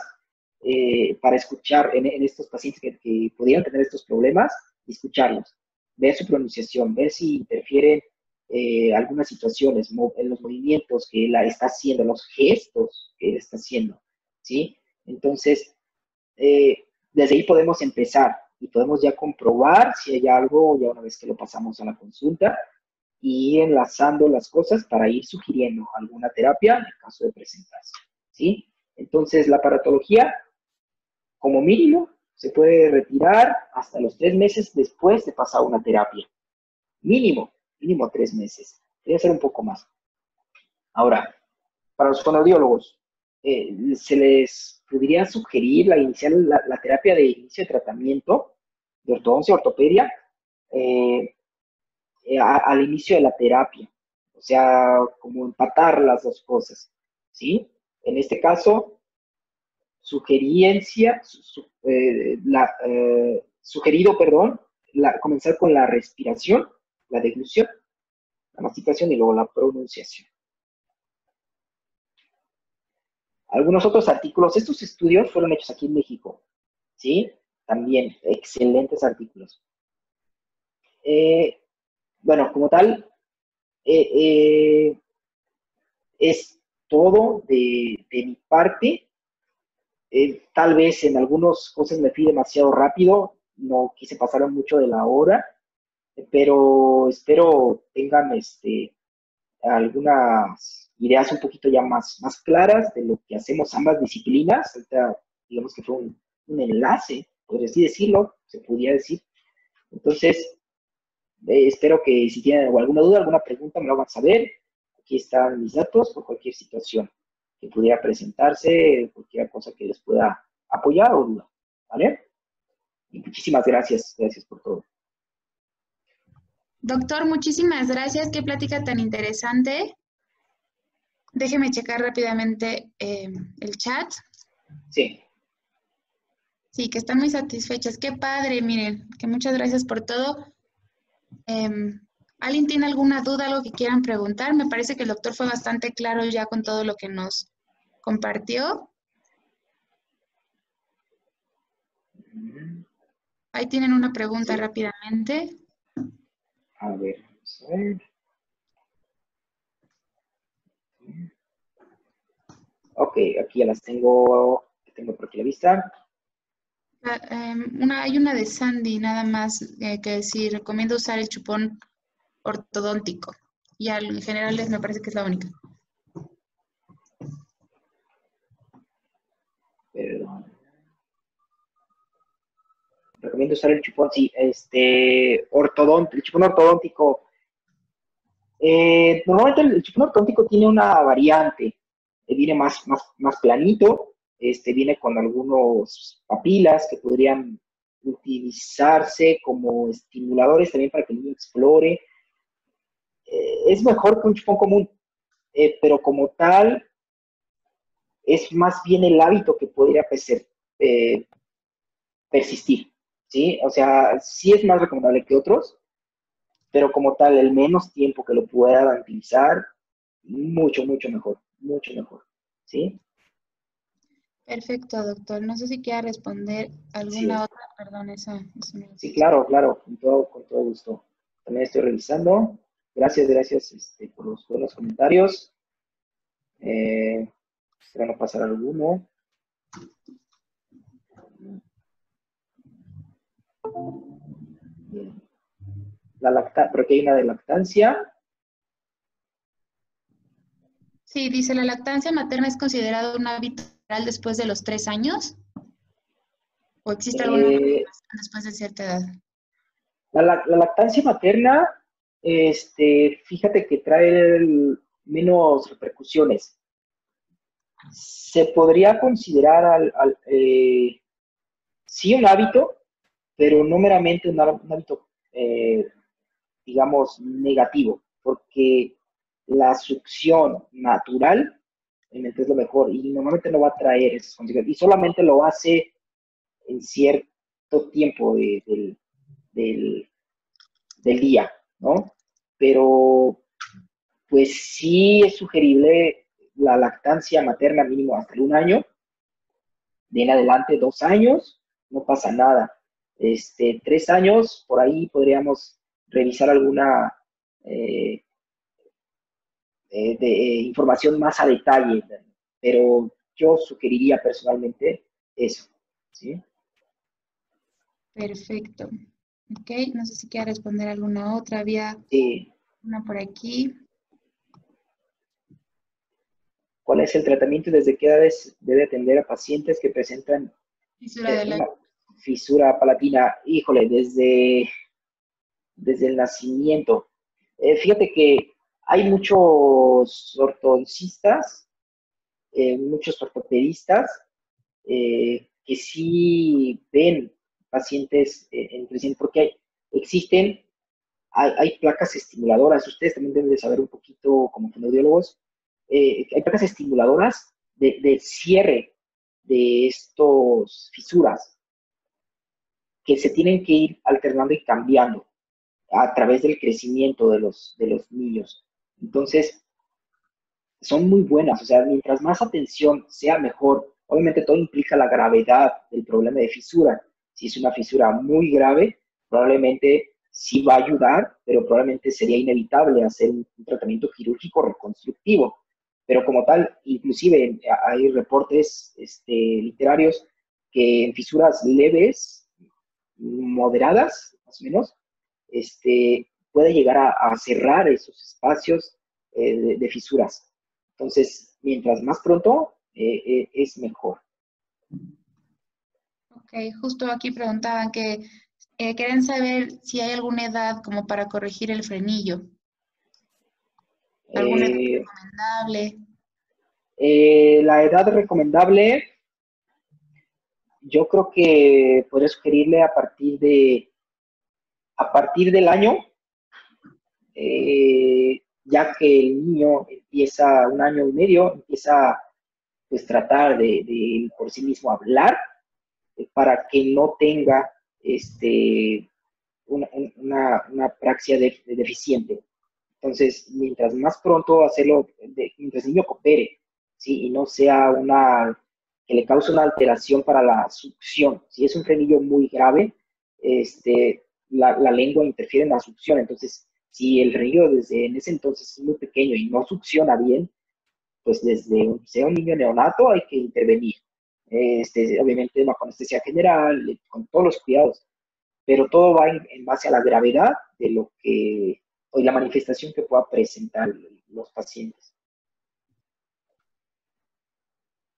para escuchar en estos pacientes que pudieran tener estos problemas, y escucharlos, ver su pronunciación, ver si interfieren algunas situaciones en los movimientos que la está haciendo, los gestos que está haciendo, ¿sí? Entonces, desde ahí podemos empezar y podemos ya comprobar si hay algo, ya una vez que lo pasamos a la consulta, y ir enlazando las cosas para ir sugiriendo alguna terapia en el caso de presentarse, ¿sí? Entonces, la aparatología, como mínimo, se puede retirar hasta los 3 meses después de pasar una terapia. Mínimo 3 meses. Debe ser un poco más. Ahora, para los fonoaudiólogos, se les podría sugerir iniciar la terapia de inicio de tratamiento de ortodoncia, ortopedia, al inicio de la terapia. O sea, como empatar las dos cosas, ¿sí? En este caso, sugerido, comenzar con la respiración, la deglución, la masticación y luego la pronunciación. Algunos otros artículos, estos estudios fueron hechos aquí en México, ¿sí? También, excelentes artículos. Bueno, como tal, es todo de mi parte. Tal vez en algunas cosas me fui demasiado rápido, no quise pasar mucho de la hora, pero espero tengan algunas ideas un poquito ya más claras de lo que hacemos ambas disciplinas. Ahorita, digamos que fue un enlace, por así decirlo, se podría decir. Entonces, espero que si tienen alguna duda, alguna pregunta, me lo hagan saber. Aquí están mis datos por cualquier situación que pudiera presentarse, cualquier cosa que les pueda apoyar o duda, ¿vale? Y muchísimas gracias por todo. Doctor, muchísimas gracias. Qué plática tan interesante. Déjeme checar rápidamente el chat. Sí. Sí, que están muy satisfechas. Qué padre, miren, que muchas gracias por todo. ¿Alguien tiene alguna duda, algo que quieran preguntar? Me parece que el doctor fue bastante claro ya con todo lo que nos compartió. Ahí tienen una pregunta rápidamente. A ver, vamos a ver. Ok, aquí ya las tengo por aquí la vista. Hay una de Sandy, nada más que decir, recomiendo usar el chupón ortodóntico. Y en general me parece que es la única. Perdón. Recomiendo usar el chupón, sí, el chupón ortodóntico. Normalmente el chupón ortodóntico tiene una variante, viene más planito, viene con algunos papilas que podrían utilizarse como estimuladores también para que el niño explore. Es mejor que un chupón común, pero como tal, es más bien el hábito que podría persistir, ¿sí? O sea, sí es más recomendable que otros, pero como tal, el menos tiempo que lo puedan utilizar, mucho mejor, ¿sí? Perfecto, doctor. No sé si quiera responder alguna otra, perdón, esa Sí, claro, con todo gusto. También estoy revisando. Gracias por los buenos comentarios. Espero no pasar alguno. Bien. Pero aquí hay una de lactancia. Sí, dice, ¿la lactancia materna es considerada un hábito vital después de los 3 años? ¿O existe alguna recomendación después de cierta edad? La lactancia materna, fíjate que trae menos repercusiones. Se podría considerar sí un hábito, pero no meramente un hábito, digamos, negativo, porque la succión natural es lo mejor y normalmente no va a traer esas consecuencias y solamente lo hace en cierto tiempo del día, ¿no? Pero pues sí es sugerible la lactancia materna mínimo hasta el 1 año, de en adelante 2 años, no pasa nada. 3 años, por ahí podríamos revisar alguna información más a detalle, pero yo sugeriría personalmente eso, ¿sí? Perfecto. Ok, no sé si quiere responder alguna otra. Había una por aquí. ¿Cuál es el tratamiento y desde qué edades debe atender a pacientes que presentan una fisura palatina? Híjole, desde el nacimiento. Fíjate que hay muchos ortodoncistas, muchos ortopedistas que sí ven pacientes en crecimiento, porque hay placas estimuladoras. Ustedes también deben de saber un poquito como fonoaudiólogos. Hay placas estimuladoras de cierre de estos fisuras que se tienen que ir alternando y cambiando. a través del crecimiento de los niños. Entonces, son muy buenas, o sea, mientras más atención sea mejor. Obviamente todo implica la gravedad del problema de fisura. Si es una fisura muy grave, probablemente sí va a ayudar, pero probablemente sería inevitable hacer un tratamiento quirúrgico reconstructivo. Pero como tal, inclusive hay reportes literarios que en fisuras leves, moderadas, más o menos, puede llegar a cerrar esos espacios de fisuras. Entonces, mientras más pronto, es mejor. Ok, justo aquí preguntaban que querían saber si hay alguna edad como para corregir el frenillo. ¿Alguna edad recomendable? La edad recomendable, yo creo que podría sugerirle a partir del año, ya que el niño empieza 1 año y medio, empieza pues tratar de por sí mismo hablar, para que no tenga una praxia deficiente. Entonces, mientras más pronto hacerlo, mientras el niño coopere, ¿sí? Y no sea que le cause una alteración para la succión. Si es un frenillo muy grave, la lengua interfiere en la succión. Entonces, si el frenillo desde en ese entonces es muy pequeño y no succiona bien, pues desde sea un niño neonato hay que intervenir. Obviamente bajo anestesia general, con todos los cuidados, pero todo va en base a la gravedad de lo que, o la manifestación que pueda presentar los pacientes.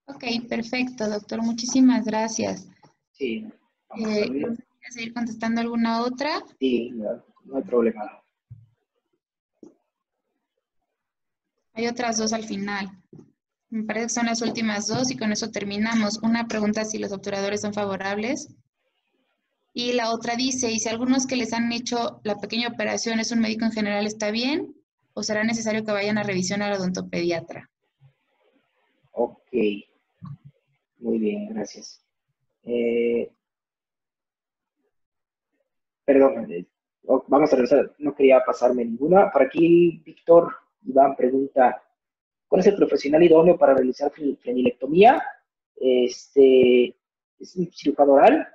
Ok, perfecto, doctor. Muchísimas gracias. Sí. ¿Quieres seguir contestando alguna otra? Sí, no hay problema. Hay otras 2 al final. Me parece que son las últimas 2 y con eso terminamos. Una pregunta si los obturadores son favorables. Y la otra dice, ¿y si algunos que les han hecho la pequeña operación es un médico en general, está bien? ¿O será necesario que vayan a revisión al odontopediatra? Ok. Muy bien, gracias. Perdón, vamos a revisar. No quería pasarme ninguna. Por aquí, Víctor Iván pregunta, ¿cuál es el profesional idóneo para realizar frenilectomía? Es un cirujano oral,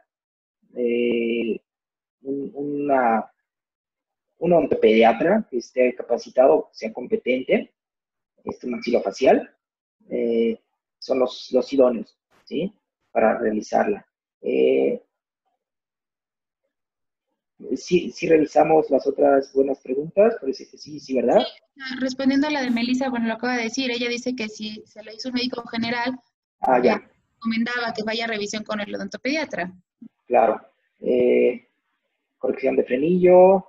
un odontopediatra que esté capacitado, sea competente, maxilofacial, son los idóneos, ¿sí? Para realizarla. Sí revisamos las otras buenas preguntas, parece que sí, ¿verdad? Sí, respondiendo a la de Melissa, bueno, lo acaba de decir, ella dice que si se lo hizo un médico general, Ya. recomendaba que vaya a revisión con el odontopediatra. Claro. Corrección de frenillo,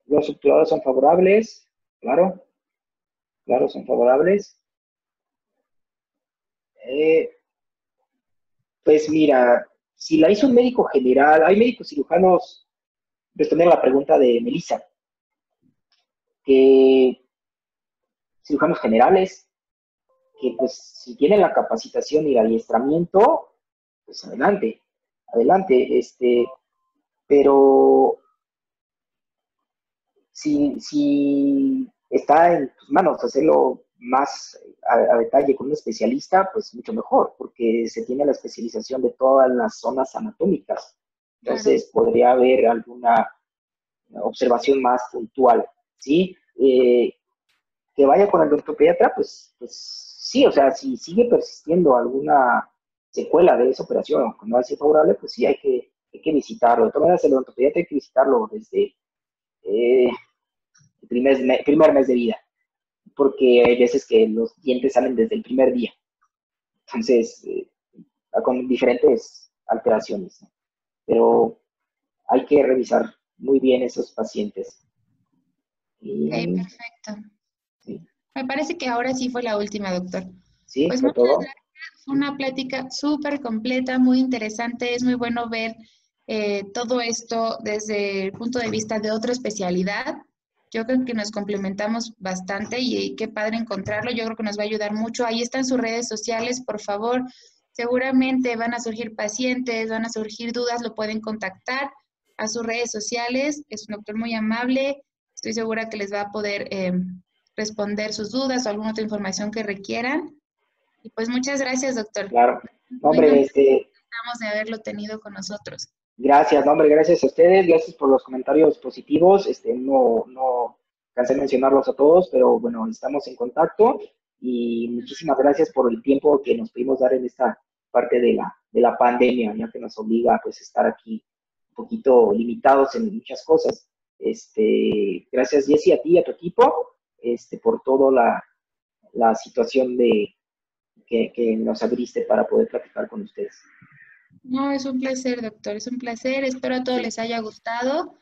los obturadores son favorables, claro, son favorables. Pues mira, si la hizo un médico general, hay médicos cirujanos, respondiendo a la pregunta de Melissa, que cirujanos generales, que pues si tienen la capacitación y el adiestramiento, pues adelante, pero si está en tus manos hacerlo más a detalle con un especialista, pues mucho mejor, porque se tiene la especialización de todas las zonas anatómicas. Entonces, podría haber alguna observación más puntual, ¿sí? Que vaya con el odontopediatra, pues sí, o sea, si sigue persistiendo alguna secuela de esa operación, aunque no ha sido favorable, pues sí hay que visitarlo. De todas maneras, el odontopediatra hay que visitarlo desde el primer mes de vida, porque hay veces que los dientes salen desde el primer día. Entonces, con diferentes alteraciones, ¿no? Pero hay que revisar muy bien esos pacientes. Ok, perfecto. Sí. Me parece que ahora sí fue la última, doctor. Sí, pues fue todo. Gracias. Fue una plática súper completa, muy interesante. Es muy bueno ver todo esto desde el punto de vista de otra especialidad. Yo creo que nos complementamos bastante y qué padre encontrarlo. Yo creo que nos va a ayudar mucho. Ahí están sus redes sociales, por favor. Seguramente van a surgir pacientes, van a surgir dudas, lo pueden contactar. a sus redes sociales. Es un doctor muy amable. Estoy segura que les va a poder responder sus dudas o alguna otra información que requieran. Y pues muchas gracias, doctor. Claro. Muy Hombre, Estamos de haberlo tenido con nosotros. gracias, no, hombre, gracias a ustedes, gracias por los comentarios positivos. No cansé de mencionarlos a todos, pero bueno, estamos en contacto y muchísimas gracias por el tiempo que nos pudimos dar en esta parte de la pandemia, ya que nos obliga pues a estar aquí un poquito limitados en muchas cosas. Gracias, Jessy, a ti y a tu equipo, por toda la situación que nos abriste para poder platicar con ustedes. No, es un placer, doctor, es un placer. Espero a todos les haya gustado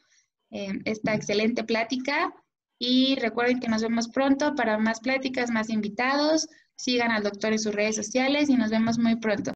esta excelente plática y recuerden que nos vemos pronto para más pláticas, más invitados. Sigan al doctor en sus redes sociales y nos vemos muy pronto.